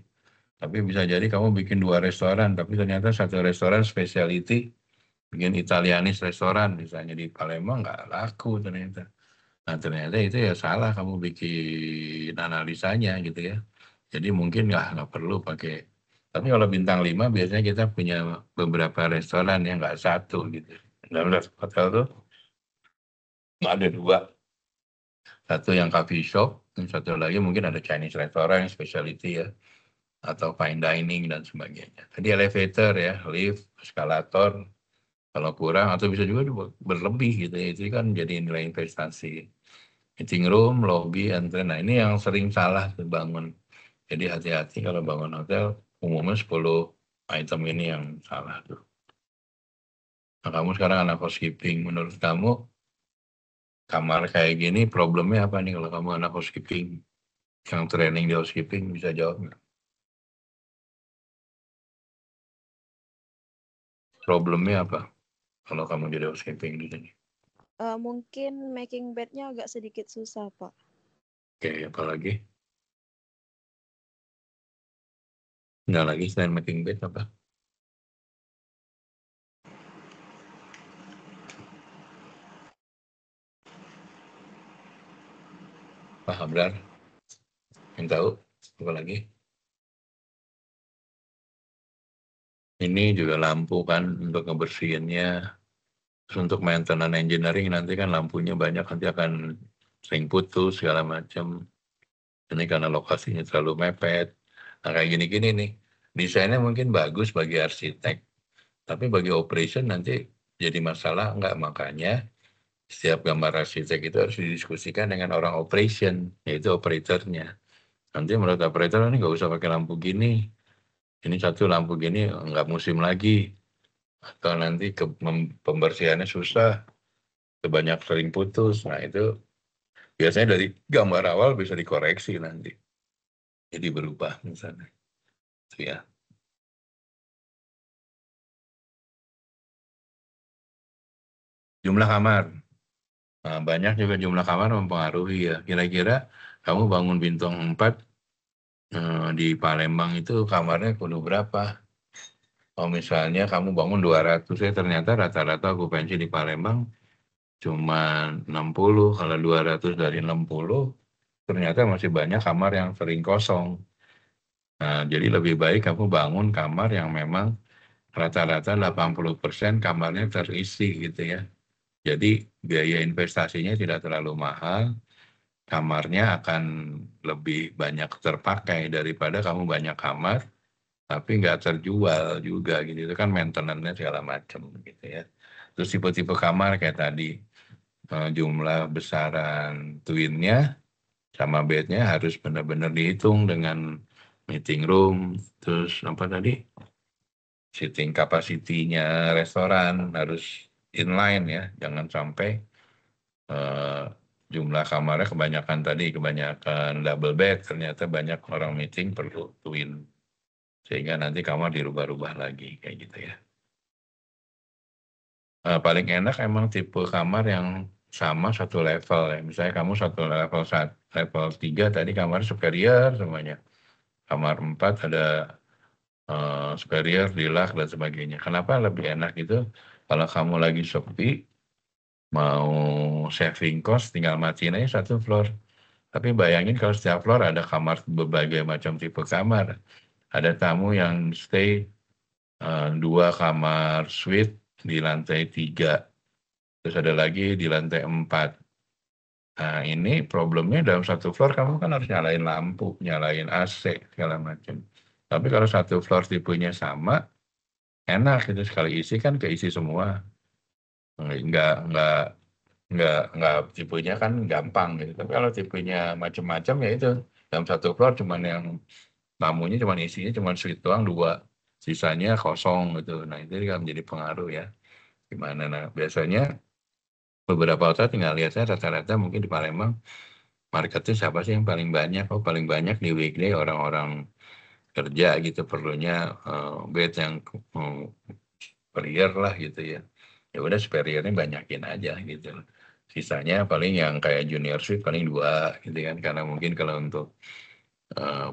Tapi bisa jadi kamu bikin 2 restoran, tapi ternyata satu restoran specialty, bikin Italianis restoran misalnya di Palembang nggak laku ternyata. Nah ternyata itu ya salah kamu bikin analisanya gitu ya. Jadi mungkin nggak perlu pakai. Tapi kalau bintang 5 biasanya kita punya beberapa restoran yang nggak satu gitu. Dalam hotel tuh nggak ada 2. Satu yang coffee shop, dan satu lagi mungkin ada Chinese restaurant yang specialty ya, atau fine dining dan sebagainya. Tadi elevator ya, lift, eskalator, kalau kurang atau bisa juga berlebih gitu ya, itu kan jadi nilai investasi. Meeting room, lobby, entry. Nah ini yang sering salah bangun. Jadi hati-hati kalau bangun hotel, umumnya 10 item ini yang salah tuh. Nah kamu sekarang anak housekeeping, menurut kamu kamar kayak gini problemnya apa nih kalau kamu anak housekeeping? Yang training di housekeeping bisa jawab nggak? Problemnya apa kalau kamu jadi housekeeping di sini? Mungkin making bed-nya agak sedikit susah, Pak. Oke, apalagi? Nggak lagi selain making bed apa? Paham, Brar? Yang tahu? Apa lagi? Ini juga lampu kan untuk ngebersihinnya. Terus untuk maintenance engineering nanti kan lampunya banyak, nanti akan sering putus segala macam. Ini karena lokasinya terlalu mepet. Nah kayak gini-gini nih, desainnya mungkin bagus bagi arsitek, tapi bagi operation nanti jadi masalah enggak. Makanya setiap gambar arsitek itu harus didiskusikan dengan orang operation, yaitu operatornya. Nanti menurut operator ini nggak usah pakai lampu gini, ini satu lampu gini nggak musim lagi, atau nanti pembersihannya susah, banyak sering putus. Nah itu biasanya dari gambar awal bisa dikoreksi nanti, jadi berubah misalnya. Itu ya. Jumlah kamar. Nah, banyak juga jumlah kamar mempengaruhi ya. Kira-kira kamu bangun bintang 4 di Palembang itu kamarnya kudu berapa? Oh misalnya kamu bangun 200 ya, ternyata rata-rata okupansi di Palembang cuma 60. Kalau 200 dari 60, ternyata masih banyak kamar yang sering kosong. Nah, jadi lebih baik kamu bangun kamar yang memang rata-rata 80% kamarnya terisi gitu ya. Jadi biaya investasinya tidak terlalu mahal, kamarnya akan lebih banyak terpakai daripada kamu banyak kamar, tapi nggak terjual juga gitu. Itu kan maintenance-nya segala macam gitu ya. Terus tipe-tipe kamar kayak tadi, jumlah besaran twin-nya sama bed-nya harus benar-benar dihitung dengan meeting room, terus apa tadi, sitting capacity-nya restoran harus inline ya, jangan sampai jumlah kamarnya kebanyakan double bed, ternyata banyak orang meeting perlu twin, sehingga nanti kamar dirubah-rubah lagi kayak gitu ya. Paling enak emang tipe kamar yang sama satu level ya, misalnya kamu satu level 3 tadi kamar superior semuanya, kamar 4 ada superior, deluxe dan sebagainya. Kenapa lebih enak itu? Kalau kamu lagi sepi, mau saving cost, tinggal matiin aja satu floor. Tapi bayangin kalau setiap floor ada kamar, berbagai macam tipe kamar. Ada tamu yang stay 2 kamar suite di lantai 3. Terus ada lagi di lantai 4. Nah ini problemnya dalam satu floor kamu kan harus nyalain lampu, nyalain AC, segala macam. Tapi kalau satu floor tipenya sama, enak itu, sekali isi kan keisi semua. Nggak tipenya kan gampang gitu. Tapi kalau tipenya macam-macam ya itu dalam satu floor cuman yang tamunya cuman isinya cuman suite doang 2, sisanya kosong gitu. Nah itu kan menjadi pengaruh ya. Gimana? Nah biasanya beberapa hotel tinggal lihat saya rata-rata mungkin di Palembang marketnya siapa sih yang paling banyak? Oh paling banyak di weekday orang-orang kerja gitu, perlunya bed yang superior lah gitu ya. Ya udah superiornya banyakin aja gitu. Sisanya paling yang kayak junior suite paling 2 gitu kan, karena mungkin kalau untuk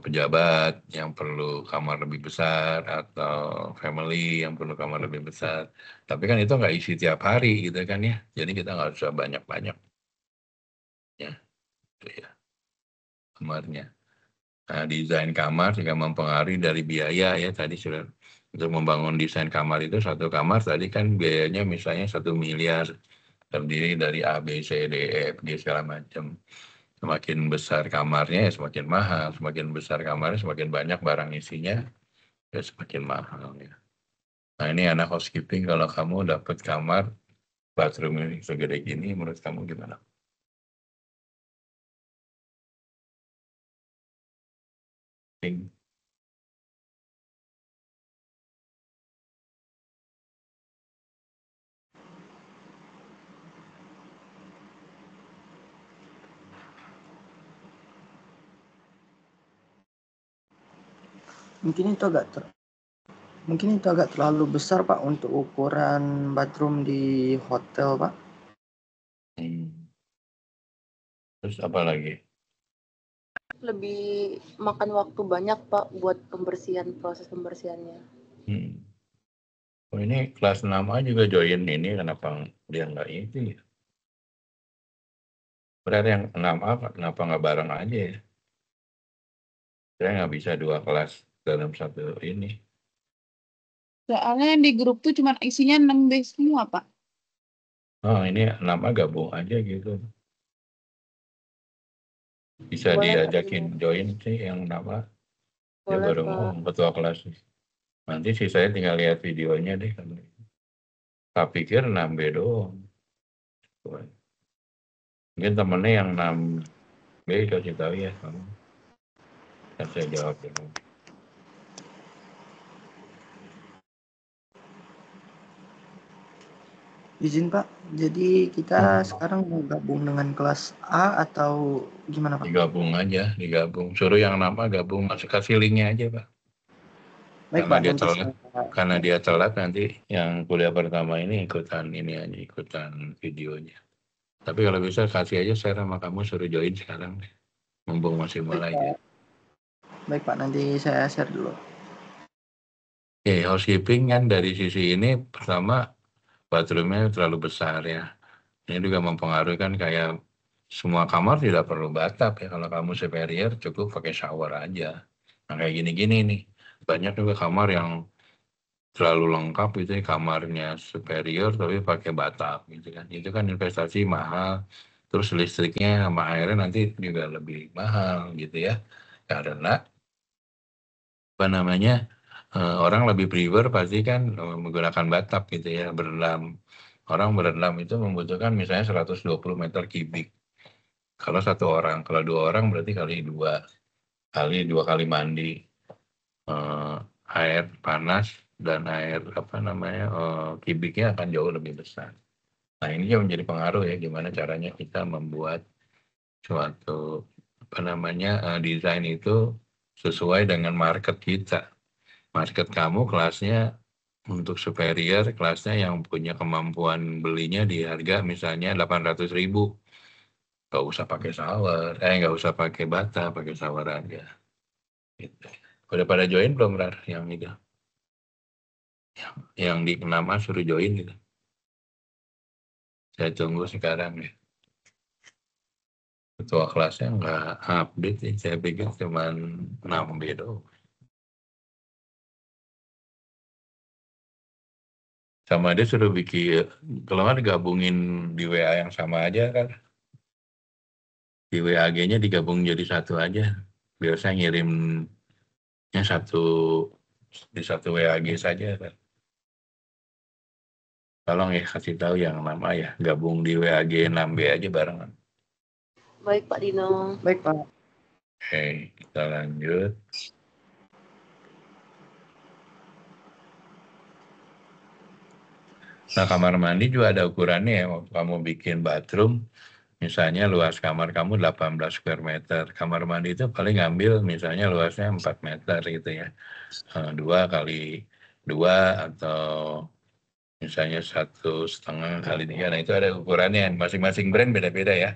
pejabat yang perlu kamar lebih besar atau family yang perlu kamar lebih besar. Tapi kan itu nggak isi tiap hari gitu kan ya. Jadi kita nggak usah banyak-banyak ya, itu ya kamarnya. Nah, desain kamar juga mempengaruhi dari biaya ya. Tadi sudah, untuk membangun desain kamar itu, satu kamar tadi kan biayanya misalnya 1 miliar, terdiri dari A, B, C, D, E, F, G segala macam. Semakin besar kamarnya ya semakin mahal, semakin besar kamarnya semakin banyak barang isinya ya semakin mahal ya. Nah ini anak housekeeping, kalau kamu dapat kamar bathroom ini segede gini, menurut kamu gimana? Mungkin itu agak terlalu besar Pak untuk ukuran bathroom di hotel Pak. Terus apa lagi? Lebih makan waktu banyak Pak buat proses pembersihannya. Oh ini kelas 6A juga join ini, kenapa dia nggak itu ya? Berarti yang 6A kenapa nggak bareng aja ya? Saya nggak bisa 2 kelas dalam satu ini. Soalnya yang di grup tuh cuma isinya 6B semua, Pak. Oh ini 6A gabung aja gitu. Bisa Boleh, diajakin join sih yang 6A. Dia Boleh, baru Pak. ngomong ketua kelas. Nanti sih saya tinggal lihat videonya deh. Tak pikir 6B doang. Mungkin temennya yang 6B kasih tahu ya kamu. Dan saya jawab dulu. Izin Pak, jadi kita sekarang mau gabung dengan kelas A atau gimana Pak? Digabung aja, digabung. Suruh yang 6A gabung, masuk kasih linknya aja Pak. Baik Karena Pak, dia nanti telat. Karena dia telat nanti yang kuliah pertama ini ikutan ini aja, ikutan videonya. Tapi kalau bisa kasih aja share sama kamu, suruh join sekarang deh. Mumpung masih mulai. Baik Pak, nanti saya share dulu. Oke, housekeeping kan dari sisi ini pertama bathroomnya terlalu besar ya. Ini juga mempengaruhi kan kayak semua kamar tidak perlu bathtub ya. Kalau kamu superior cukup pakai shower aja. Nah kayak gini-gini nih. Banyak juga kamar yang terlalu lengkap gitu ya, kamarnya superior tapi pakai bathtub gitu kan. Itu kan investasi mahal. Terus listriknya sama airnya nanti juga lebih mahal gitu ya. Karena apa namanya orang lebih prefer pasti kan menggunakan bathtub gitu ya, berendam. Orang berendam itu membutuhkan misalnya 120 meter kubik. Kalau 1 orang, kalau 2 orang berarti kali 2 kali mandi, air panas dan air apa namanya kubiknya akan jauh lebih besar. Nah ini yang menjadi pengaruh ya, gimana caranya kita membuat suatu apa namanya desain itu sesuai dengan market kita. Market kamu kelasnya untuk superior, kelasnya yang punya kemampuan belinya di harga misalnya 800.000. Nggak usah pakai shower, nggak usah pakai bata, pakai shower aja. Gitu. Udah pada join belum, Rar? Yang itu? Yang di 6A suruh join gitu. Saya tunggu sekarang ya. Ketua kelasnya nggak update sih, saya pikir cuma 6B doang. Sama dia suruh bikin, kalau nggak digabungin di WA yang sama aja kan. Di WAG-nya digabung jadi satu aja. Biar saya ngirimnya di satu WAG saja kan. Tolong ya kasih tahu yang 6A ya, gabung di WAG 6B aja barengan. Baik Pak Dino. Baik Pak. Oke, kita lanjut. Nah, kamar mandi juga ada ukurannya ya. Waktu kamu bikin bathroom, misalnya luas kamar kamu 18 square meter. Kamar mandi itu paling ngambil misalnya luasnya 4 meter gitu ya. 2 kali 2 atau misalnya 1,5 kali 3. Nah, itu ada ukurannya. Masing-masing brand beda-beda ya.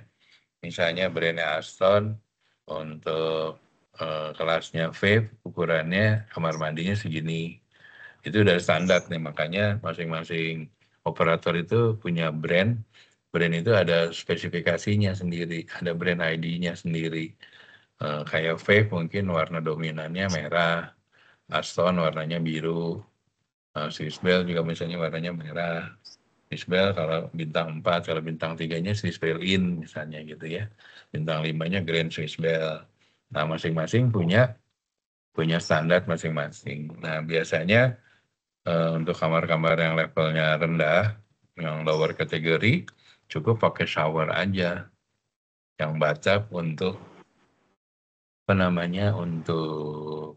Misalnya brandnya Aston, untuk kelasnya Vape, ukurannya kamar mandinya segini. Itu udah standar nih, makanya masing-masing operator itu punya brand. Brand itu ada spesifikasinya sendiri, ada brand ID-nya sendiri. Kayak Vape mungkin warna dominannya merah, Aston warnanya biru, Swissbell juga misalnya warnanya merah. Swiss Bell, kalau bintang 4, kalau bintang 3-nya Swiss Bell Inn misalnya gitu ya. Bintang 5-nya Grand Swiss Bell. Nah, masing-masing punya standar masing-masing. Nah, biasanya untuk kamar-kamar yang levelnya rendah, yang lower kategori, cukup pakai shower aja. Yang bathtub untuk untuk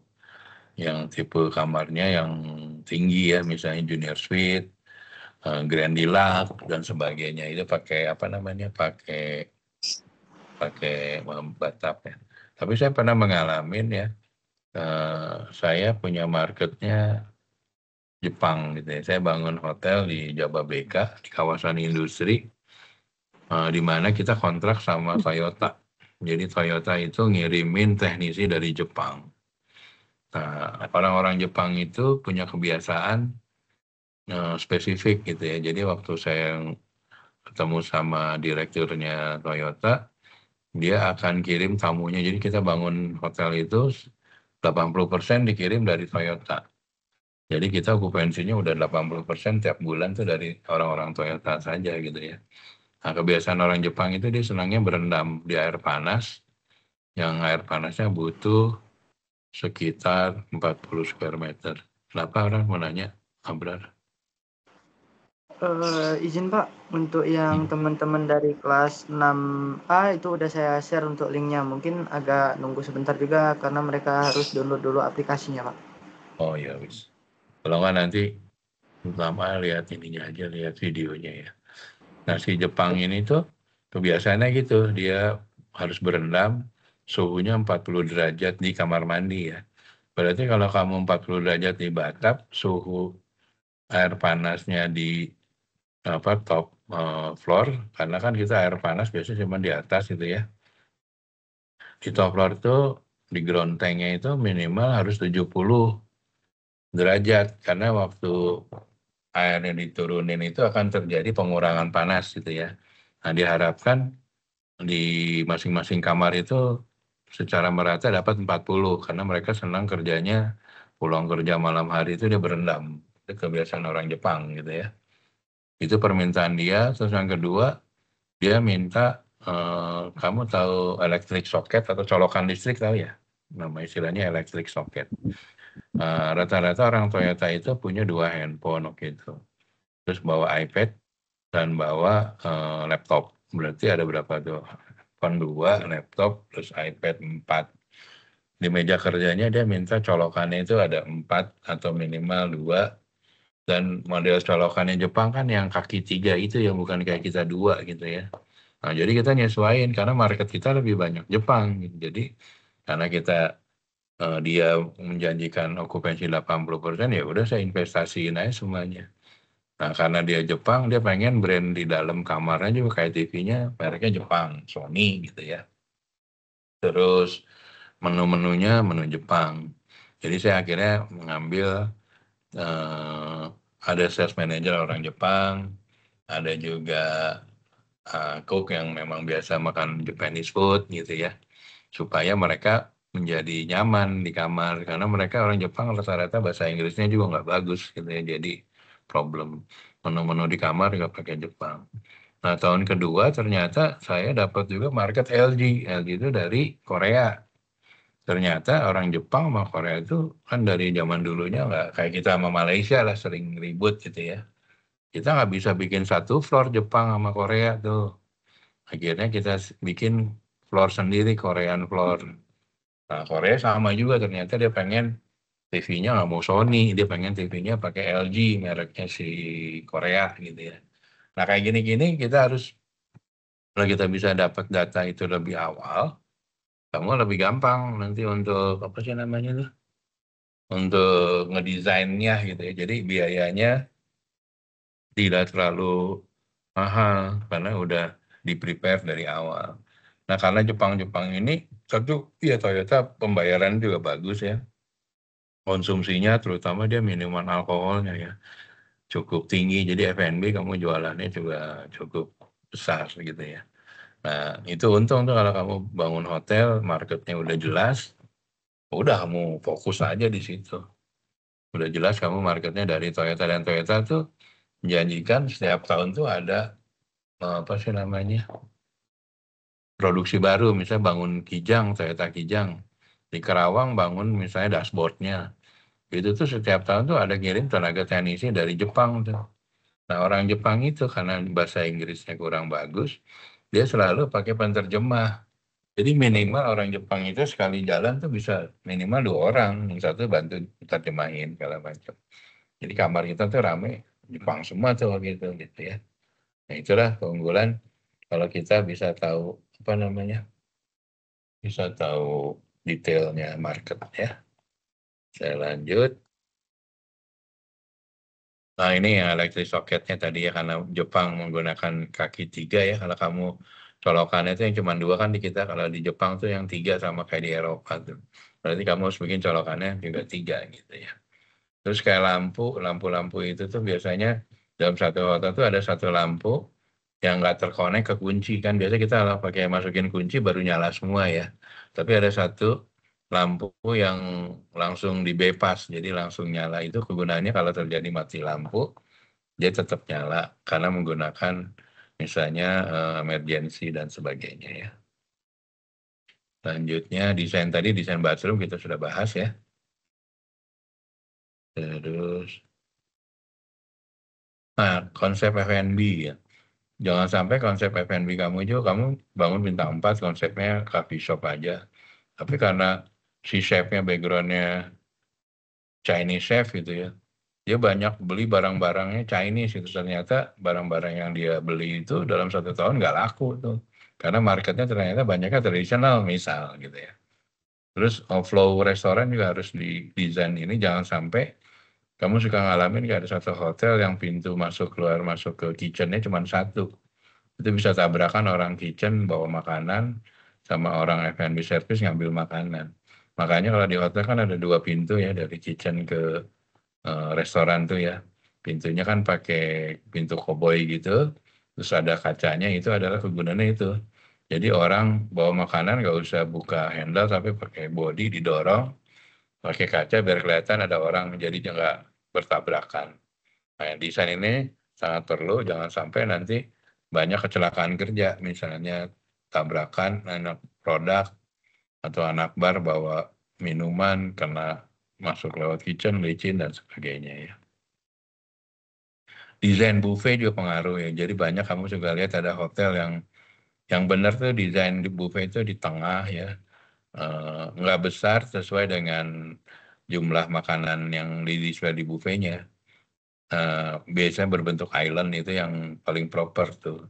yang tipe kamarnya yang tinggi ya, misalnya junior suite, grand deluxe dan sebagainya, itu pakai pakai bathtub ya. Tapi saya pernah mengalami ya, saya punya marketnya Jepang gitu ya. Saya bangun hotel di Jababeka di kawasan industri, di mana kita kontrak sama Toyota. Jadi Toyota itu ngirimin teknisi dari Jepang. Nah, orang-orang Jepang itu punya kebiasaan spesifik gitu ya. Jadi waktu saya ketemu sama direkturnya Toyota, dia akan kirim tamunya. Jadi kita bangun hotel itu 80% dikirim dari Toyota. Jadi kita okupansinya udah 80% tiap bulan tuh dari orang-orang Toyota saja gitu ya. Nah, kebiasaan orang Jepang itu dia senangnya berendam di air panas, yang air panasnya butuh sekitar 40 square meter. Kenapa orang mau nanya, Abrar? Izin Pak, untuk yang teman-teman dari kelas 6A itu udah saya share untuk linknya. Mungkin agak nunggu sebentar juga karena mereka harus download dulu aplikasinya Pak. Oh ya wis. Kalau nggak nanti lama lihat ininya aja, lihat videonya ya. Nah si Jepang ini tuh kebiasaannya gitu, dia harus berendam suhunya 40 derajat di kamar mandi ya. Berarti kalau kamu 40 derajat di bathtub, suhu air panasnya di top floor, karena kan kita air panas biasanya cuma di atas gitu ya. Di top floor itu di ground tank-nya itu minimal harus 70 derajat, karena waktu airnya diturunin itu akan terjadi pengurangan panas gitu ya. Nah diharapkan di masing-masing kamar itu secara merata dapat 40, karena mereka senang kerjanya pulang kerja malam hari itu dia berendam. Itu kebiasaan orang Jepang gitu ya. Itu permintaan dia. Terus yang kedua, dia minta kamu tahu electric socket atau colokan listrik, tahu ya? Nama istilahnya electric socket. Rata-rata orang Toyota itu punya 2 handphone gitu. Terus bawa iPad dan bawa laptop. Berarti ada berapa tuh? Handphone 2, laptop, terus iPad 4. Di meja kerjanya dia minta colokannya itu ada 4 atau minimal 2. Dan model colokannya Jepang kan yang kaki 3 itu, yang bukan kayak kita 2 gitu ya. Nah, jadi kita nyesuaiin karena market kita lebih banyak Jepang gitu. Jadi karena kita dia menjanjikan okupansi 80%, ya udah saya investasiin aja semuanya. Nah, karena dia Jepang, dia pengen brand di dalam kamarnya juga kayak TV-nya mereknya Jepang, Sony gitu ya. Terus menu-menunya menu Jepang. Jadi saya akhirnya mengambil ada sales manager orang Jepang, ada juga cook yang memang biasa makan Japanese food gitu ya, supaya mereka menjadi nyaman di kamar, karena mereka orang Jepang rata-rata bahasa Inggrisnya juga nggak bagus gitu ya, jadi problem menu-menu di kamar nggak pakai Jepang. Nah tahun kedua ternyata saya dapat juga market LG itu dari Korea. Ternyata orang Jepang sama Korea itu kan dari zaman dulunya nggak kayak kita sama Malaysia lah, sering ribut gitu ya. Kita nggak bisa bikin satu floor Jepang sama Korea tuh. Akhirnya kita bikin floor sendiri, Korean floor. Nah Korea sama juga, ternyata dia pengen TV-nya nggak mau Sony, dia pengen TV-nya pakai LG, mereknya si Korea gitu ya. Nah kayak gini-gini kita harus, kalau kita bisa dapat data itu lebih awal, kamu lebih gampang nanti untuk apa sih namanya tuh, untuk ngedesainnya gitu ya. Jadi biayanya tidak terlalu mahal karena udah di-prepare dari awal. Nah karena Jepang ini satu ya Toyota pembayaran juga bagus ya. Konsumsinya terutama dia minuman alkoholnya ya cukup tinggi. Jadi F&B kamu jualannya juga cukup besar gitu ya. Nah itu untung tuh kalau kamu bangun hotel, marketnya udah jelas, udah kamu fokus aja di situ. Udah jelas kamu marketnya dari Toyota, dan Toyota tuh menjanjikan setiap tahun tuh ada apa sih namanya produksi baru, misalnya bangun Kijang, Toyota Kijang di Karawang bangun misalnya dashboardnya. Itu tuh setiap tahun tuh ada kirim tenaga teknisi dari Jepang tuh. Nah orang Jepang itu karena bahasa Inggrisnya kurang bagus, dia selalu pakai penerjemah. Jadi minimal orang Jepang itu sekali jalan tuh bisa minimal 2 orang, yang satu bantu terjemahin segala macam. Jadi kamar kita tuh rame Jepang semua tuh gitu ya. Nah itulah keunggulan kalau kita bisa tahu apa namanya, bisa tahu detailnya market ya. Saya lanjut. Nah ini yang elektrik soketnya tadi ya, karena Jepang menggunakan kaki 3 ya. Kalau kamu colokannya itu yang cuma 2 kan di kita, kalau di Jepang tuh yang 3 sama kayak di Eropa tuh. Berarti kamu harus bikin colokannya juga 3 gitu ya. Terus kayak lampu itu tuh biasanya dalam satu hotel tuh ada satu lampu yang nggak terkonek ke kunci kan. Biasa kita pakai masukin kunci baru nyala semua ya. Tapi ada satu lampu yang langsung di bypass, jadi langsung nyala. Itu kegunaannya kalau terjadi mati lampu, dia tetap nyala karena menggunakan misalnya emergency dan sebagainya ya. Selanjutnya desain bathroom kita sudah bahas ya. Terus, nah konsep F&B ya. Jangan sampai konsep F&B kamu bangun bintang 4 konsepnya coffee shop aja. Tapi karena si chefnya backgroundnya Chinese chef gitu ya, dia banyak beli barang-barangnya Chinese itu, ternyata barang-barang yang dia beli itu dalam 1 tahun nggak laku tuh. Karena marketnya ternyata banyaknya tradisional misal gitu ya. Terus flow restoran juga harus didesain ini, jangan sampai kamu suka ngalamin kayak ada satu hotel yang pintu masuk ke kitchennya cuma 1. Itu bisa tabrakan orang kitchen bawa makanan sama orang F&B service ngambil makanan. Makanya kalau di hotel kan ada 2 pintu ya, dari kitchen ke restoran tuh ya. Pintunya kan pakai pintu koboi gitu, terus ada kacanya, itu adalah kegunaannya itu. Jadi orang bawa makanan nggak usah buka handle tapi pakai bodi didorong, pakai kaca biar kelihatan ada orang, jadi nggak bertabrakan. Nah, desain ini sangat perlu, jangan sampai nanti banyak kecelakaan kerja, misalnya tabrakan anak produk atau anak bar bawa minuman karena masuk lewat kitchen, licin, dan sebagainya ya. Desain buffet juga pengaruh ya, jadi banyak kamu juga lihat ada hotel yang benar tuh desain di buffet itu di tengah ya, nggak besar sesuai dengan jumlah makanan yang display di buffetnya. Biasanya berbentuk island itu yang paling proper tuh.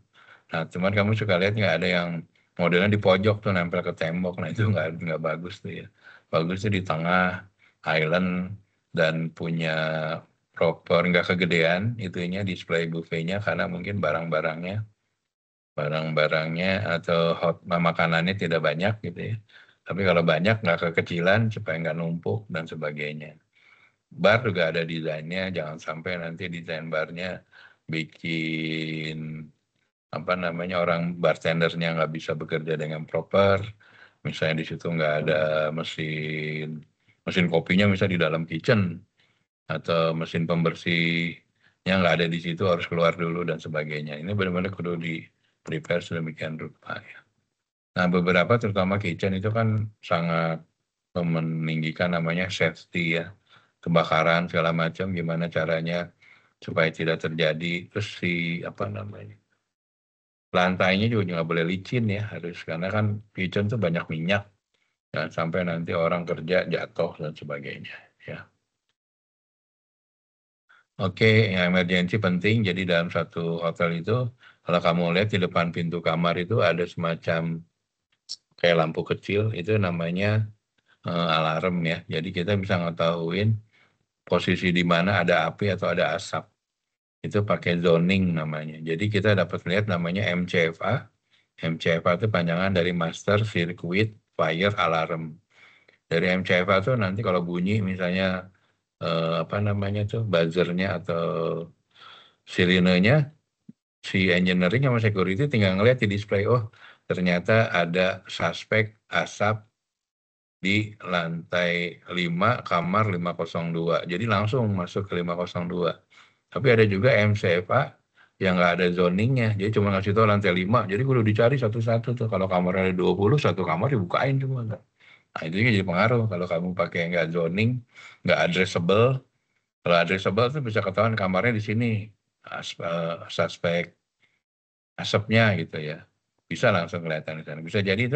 Nah, cuman kamu suka lihat nggak ada yang modelnya di pojok tuh nempel ke tembok. Nah, itu nggak bagus tuh ya. Bagus tuh di tengah island dan punya proper, nggak kegedean itunya display buffetnya, karena mungkin barang-barangnya atau makanannya tidak banyak gitu ya. Tapi kalau banyak nggak kekecilan supaya nggak numpuk dan sebagainya. Bar juga ada desainnya, jangan sampai nanti desain barnya bikin orang bartendernya nggak bisa bekerja dengan proper. Misalnya di situ nggak ada mesin kopinya misalnya di dalam kitchen, atau mesin pembersihnya nggak ada di situ, harus keluar dulu dan sebagainya. Ini benar-benar perlu di prepare sedemikian rupa ya. Nah beberapa terutama kitchen itu kan sangat meninggikan namanya safety ya, kebakaran segala macam, gimana caranya supaya tidak terjadi. Terus lantainya juga nggak boleh licin ya, harus, karena kan kitchen tuh banyak minyak, jangan sampai nanti orang kerja jatuh dan sebagainya ya. Oke, yang emergency penting. Jadi dalam satu hotel itu, kalau kamu lihat di depan pintu kamar itu ada semacam kayak lampu kecil, itu namanya alarm ya. Jadi kita bisa ngetahuin posisi di mana ada api atau ada asap. Itu pakai zoning namanya. Jadi kita dapat lihat namanya MCFA. MCFA itu panjangan dari Master Circuit Fire Alarm. Dari MCFA itu nanti kalau bunyi misalnya buzzernya atau sirenenya, si engineering sama security tinggal ngeliat di display, oh ternyata ada suspek asap di lantai 5 kamar 502. Jadi langsung masuk ke 502. Tapi ada juga MCFA yang nggak ada zoningnya, jadi cuma ngasih tahu lantai 5, jadi kudu dicari satu-satu tuh. Kalau kamarnya ada 20, satu kamar dibukain cuma. Nah itu juga jadi pengaruh kalau kamu pakai nggak zoning, nggak addressable. Kalau addressable tuh bisa ketahuan kamarnya di sini, suspek asapnya gitu ya, bisa langsung kelihatan di sana. Bisa jadi itu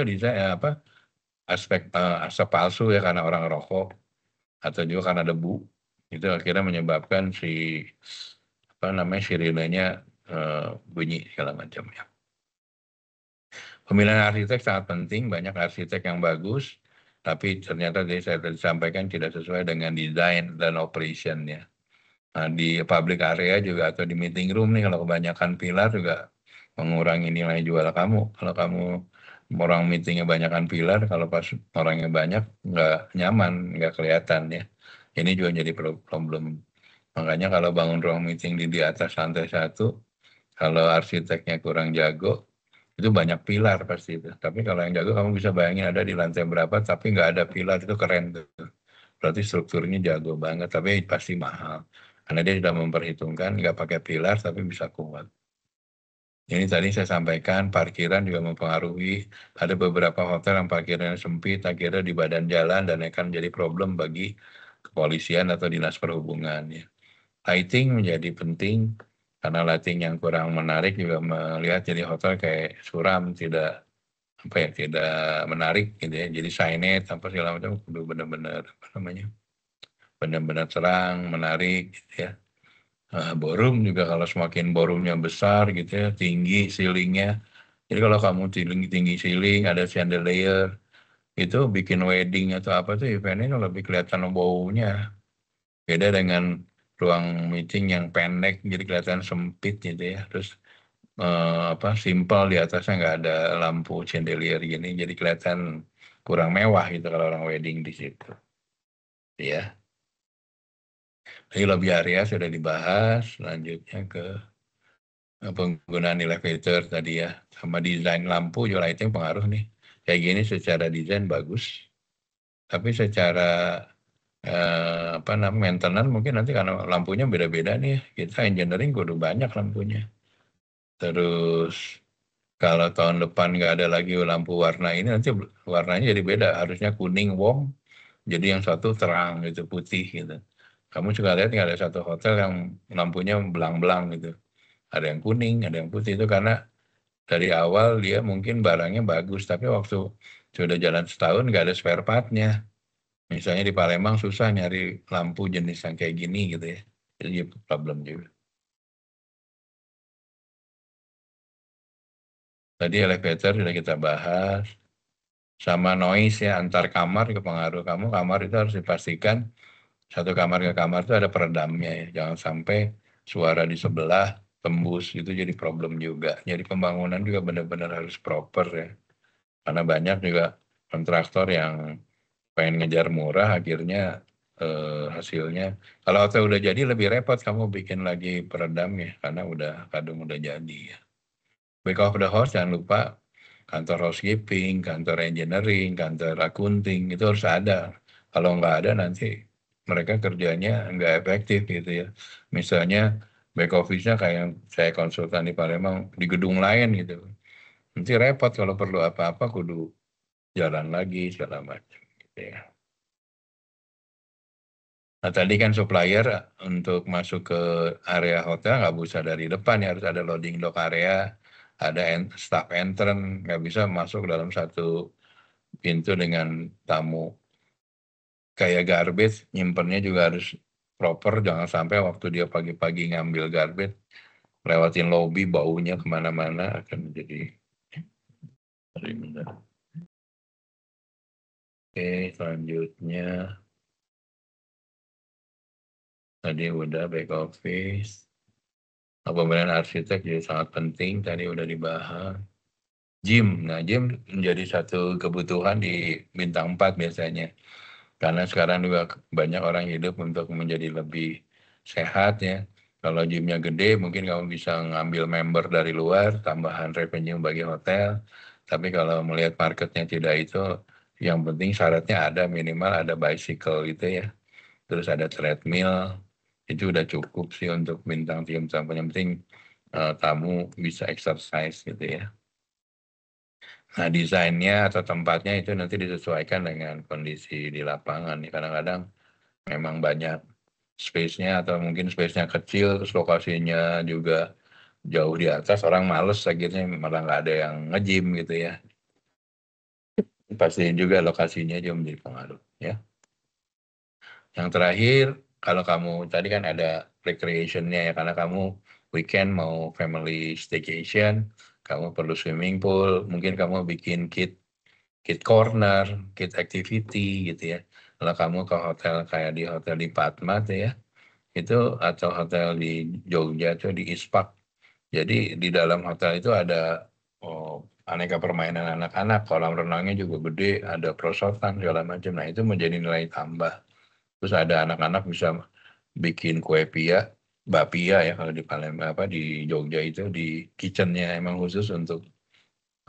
asap palsu ya karena orang rokok atau juga karena debu, itu akhirnya menyebabkan sirenenya bunyi segala macam ya. Pemilihan arsitek sangat penting, banyak arsitek yang bagus, tapi ternyata saya tadi sampaikan tidak sesuai dengan desain dan operationnya. Nah, di public area juga atau di meeting room nih, kalau kebanyakan pilar juga mengurangi nilai jual kamu. Kalau kamu orang meetingnya banyakkan pilar, kalau pas orangnya banyak nggak nyaman, nggak kelihatan ya. Ini juga jadi problem. Makanya kalau bangun ruang meeting di atas lantai 1, kalau arsiteknya kurang jago, itu banyak pilar pasti itu. Tapi kalau yang jago kamu bisa bayangin ada di lantai berapa, tapi nggak ada pilar, itu keren tuh. Berarti strukturnya jago banget, tapi pasti mahal. Karena dia sudah memperhitungkan nggak pakai pilar, tapi bisa kuat. Ini tadi saya sampaikan, parkiran juga mempengaruhi. Ada beberapa hotel yang parkirannya sempit, akhirnya di badan jalan, dan akan jadi problem bagi kepolisian atau dinas perhubungan. Ya. Lighting menjadi penting, karena lighting yang kurang menarik juga melihat jadi hotel kayak suram, tidak menarik gitu ya. Jadi signage apa segala macam kudu benar-benar benar-benar terang, menarik gitu ya. Ballroom juga kalau semakin ballroomnya besar gitu ya, tinggi ceilingnya. Jadi kalau kamu tinggi ceiling, ada chandelier, itu bikin wedding atau apa tuh eventnya lebih kelihatan baunya. Beda dengan ruang meeting yang pendek, jadi kelihatan sempit gitu ya. Terus simple, di atasnya nggak ada lampu chandelier gini, jadi kelihatan kurang mewah gitu kalau orang wedding di situ. Ya. Jadi lobby area sudah dibahas, selanjutnya ke penggunaan elevator tadi ya, sama desain lampu juga lighting pengaruh nih. Kayak gini secara desain bagus, tapi secara maintenance mungkin nanti karena lampunya beda-beda nih, kita engineering kudu banyak lampunya. Terus kalau tahun depan nggak ada lagi lampu warna ini, nanti warnanya jadi beda, harusnya kuning warm, jadi yang satu terang gitu, putih gitu. Kamu juga lihat nggak ada satu hotel yang lampunya belang-belang gitu. Ada yang kuning, ada yang putih, itu karena dari awal dia mungkin barangnya bagus, tapi waktu sudah jalan setahun nggak ada spare part-nya. Misalnya di Palembang susah nyari lampu jenis yang kayak gini gitu ya. Jadi problem juga. Tadi elevator sudah kita bahas. Sama noise ya, antar kamar ke pengaruh kamu. Kamar itu harus dipastikan satu kamar ke kamar itu ada peredamnya ya. Jangan sampai suara di sebelah tembus, itu jadi problem juga. Jadi pembangunan juga benar-benar harus proper ya. Karena banyak juga kontraktor yang pengen ngejar murah, akhirnya hasilnya kalau hotel udah jadi lebih repot kamu bikin lagi peredam ya, karena kadung udah jadi ya. Back of the house jangan lupa, kantor housekeeping, kantor engineering, kantor accounting itu harus ada. Kalau nggak ada nanti mereka kerjanya nggak efektif gitu ya. Misalnya back office-nya kayak yang saya konsultan di Palembang di gedung lain gitu. Nanti repot kalau perlu apa-apa kudu jalan lagi segala macam gitu ya. Nah tadi kan supplier untuk masuk ke area hotel nggak bisa dari depan ya, harus ada loading dock area, ada staff entrance, nggak bisa masuk dalam satu pintu dengan tamu. Kayak garbage, nyimpennya juga harus proper, jangan sampai waktu dia pagi-pagi ngambil garbage, lewatin lobby, baunya kemana-mana akan menjadi. Oke, selanjutnya. Tadi udah back office. Pemilihan arsitek juga sangat penting, tadi udah dibahas. Gym, nah gym menjadi satu kebutuhan di bintang 4 biasanya. Karena sekarang juga banyak orang hidup untuk menjadi lebih sehat ya. Kalau gymnya gede mungkin kamu bisa ngambil member dari luar, tambahan revenue bagi hotel. Tapi kalau melihat marketnya tidak itu, yang penting syaratnya ada, minimal ada bicycle gitu ya. Terus ada treadmill, Itu udah cukup sih untuk bintang 3 bintang. Yang penting tamu bisa exercise gitu ya. Nah, desainnya atau tempatnya itu nanti disesuaikan dengan kondisi di lapangan. Kadang-kadang memang banyak space-nya atau mungkin space-nya kecil, terus lokasinya juga jauh di atas, orang males akhirnya malah nggak ada yang nge-gym gitu ya. Pastiin juga lokasinya juga menjadi pengaruh ya. Yang terakhir, kalau kamu tadi kan ada recreation-nya ya, karena kamu weekend mau family staycation, kamu perlu swimming pool, mungkin kamu bikin kid corner, kid activity gitu ya. Kalau kamu ke hotel kayak di hotel di Padma tuh ya, itu atau hotel di Jogja tuh di Ispak. Jadi di dalam hotel itu ada aneka permainan anak-anak, kolam renangnya juga gede, ada perosotan segala macam. Nah itu menjadi nilai tambah. Terus ada anak-anak bisa bikin kue pia, bapia ya kalau di Palembang di Jogja itu di kitchennya emang khusus untuk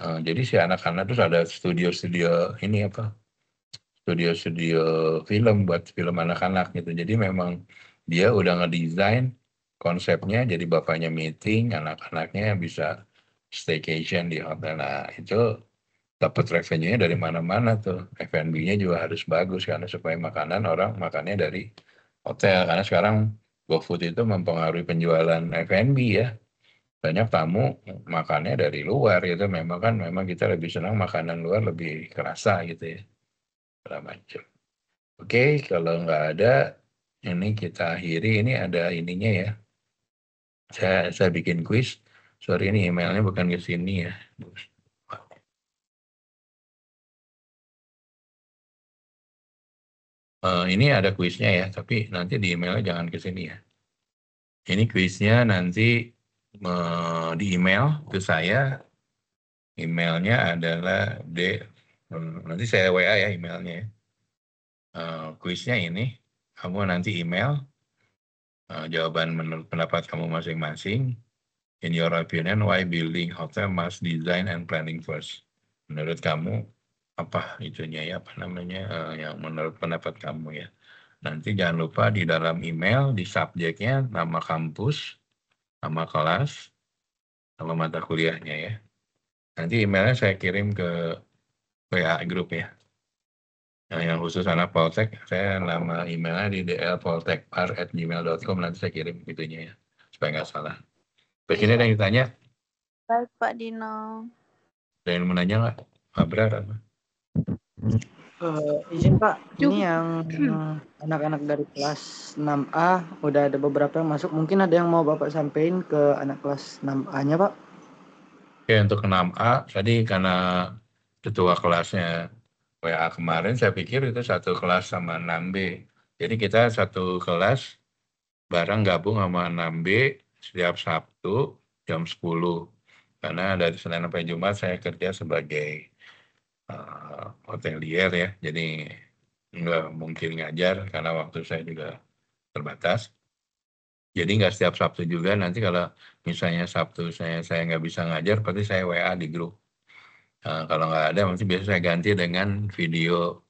jadi si anak-anak terus ada studio-studio ini studio-studio film buat film anak-anak gitu. Jadi memang dia udah ngedesain konsepnya jadi bapaknya meeting, anak-anaknya bisa staycation di hotel. Nah itu dapat revenue-nya dari mana-mana tuh. F&B-nya juga harus bagus karena supaya makanan orang makannya dari hotel. Karena sekarang GoFood itu mempengaruhi penjualan F&B ya. Banyak tamu makannya dari luar gitu. Memang kita lebih senang makanan luar lebih kerasa gitu ya. Segala macam. Oke, kalau nggak ada, ini kita akhiri. Ini ada ininya ya. Saya bikin kuis. Sorry ini emailnya bukan ke sini ya. Ini ada kuisnya ya, tapi nanti di emailnya jangan ke sini ya. Ini kuisnya nanti di email ke saya. Emailnya adalah nanti saya WA ya emailnya. Kuisnya ini, kamu nanti email jawaban menurut pendapat kamu masing-masing. In your opinion, why building hotel must design and planning first? Menurut kamu apa itunya ya, apa namanya yang menurut pendapat kamu ya? Nanti jangan lupa di dalam email, di subjeknya, nama kampus, nama kelas, nama mata kuliahnya ya. Nanti emailnya saya kirim ke WA grup ya. Nah, yang khusus anak Poltek, saya nama emailnya di dlpoltekpar@gmail.com, nanti saya kirim itunya ya, supaya nggak salah. Terus ini ada yang ditanya? Baik, Pak Dino. Ada yang mau nanya nggak? Abrar apa? Izin Pak, ini yang anak-anak dari kelas 6A udah ada beberapa yang masuk. Mungkin ada yang mau Bapak sampaikan ke anak kelas 6A-nya Pak? Oke, untuk 6A, tadi karena ketua kelasnya WA kemarin, saya pikir itu satu kelas sama 6B. Jadi kita satu kelas bareng gabung sama 6B setiap Sabtu jam 10. Karena dari Senin sampai Jumat saya kerja sebagai hotelier ya, jadi nggak mungkin ngajar karena waktu saya juga terbatas. Jadi nggak setiap Sabtu juga, nanti kalau misalnya Sabtu saya nggak bisa ngajar, berarti saya WA di grup. Kalau nggak ada, nanti biasa saya ganti dengan video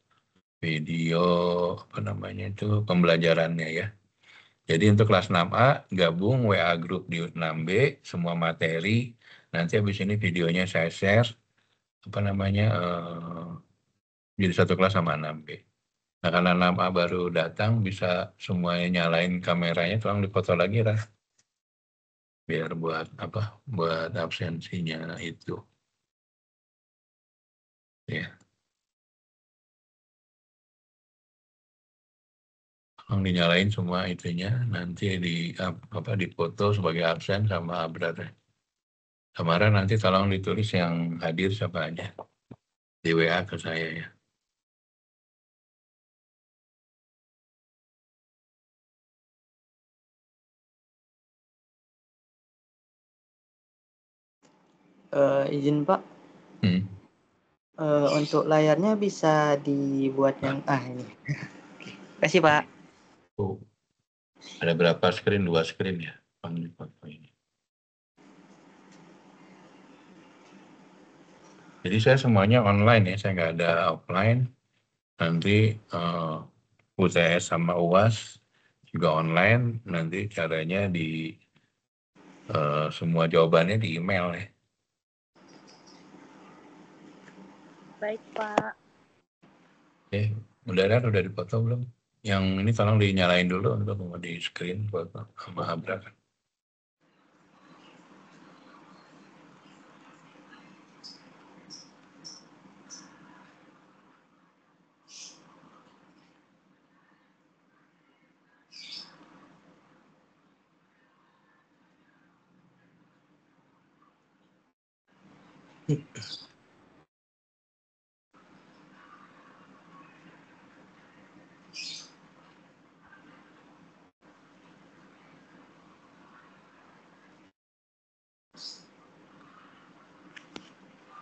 apa namanya itu pembelajarannya ya. Jadi untuk kelas 6A gabung WA grup di 6B, semua materi, nanti habis ini videonya saya share, apa namanya, jadi satu kelas sama 6B. Nah karena 6A baru datang, bisa semuanya nyalain kameranya, tolong dipoto lagi lah. Biar buat absensinya itu. Ya. Tolong dinyalain semua itunya, nanti dipoto sebagai absen sama Abrar. Kemarin nanti tolong ditulis yang hadir siapa aja. Di WA ke saya ya. Izin Pak, untuk layarnya bisa dibuat yang ini. Terima kasih Pak. Ada berapa screen? 2 screen ya. Ini. Jadi saya semuanya online ya, saya nggak ada offline. Nanti UTS sama UAS juga online, nanti caranya di semua jawabannya di email ya. Baik, Pak. Oke, udah dipoto belum? Yang ini tolong dinyalain dulu untuk mau di screen foto sama Abra kan.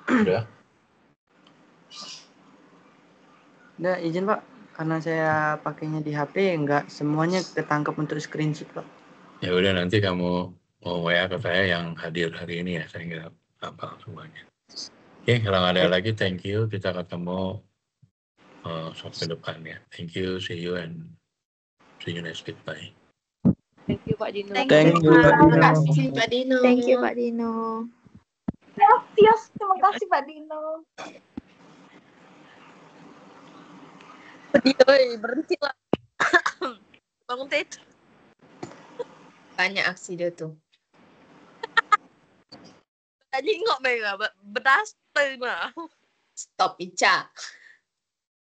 Udah. Udah izin Pak, karena saya pakainya di HP, nggak semuanya ketangkep untuk screenshot Pak. Ya udah, nanti kamu mau WA ke saya yang hadir hari ini ya, saya nggak hafal semuanya. Oke, kalau nggak ada lagi, thank you. Kita ketemu Sabtu depan ya. Thank you, see you and see you next week. Bye. Thank you Pak Dino. Thank Thank you, Pak Terima Dino. kasih Pak Dino. Thank you, Pak Dino. Gracias, terima kasih Pak Dino. Berhentilah. Bangun tidur. Banyak aksi dia tuh. Tadi ngok mega, bedas mah. Stop Ica.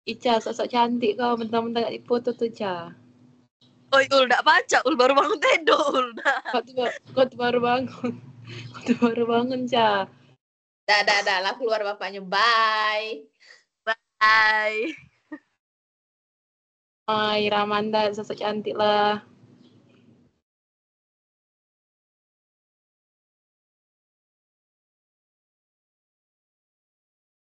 Ica sosok cantik kau, bentar-bentar di foto tuh Ica. Oi, ul ndak baca, ul baru bangun tidur. Kau tuh baru bangun. Kau tuh baru bangun Ica. Dah lah keluar bapaknya. Bye. Bye. Hai Ramanda sosok cantik lah.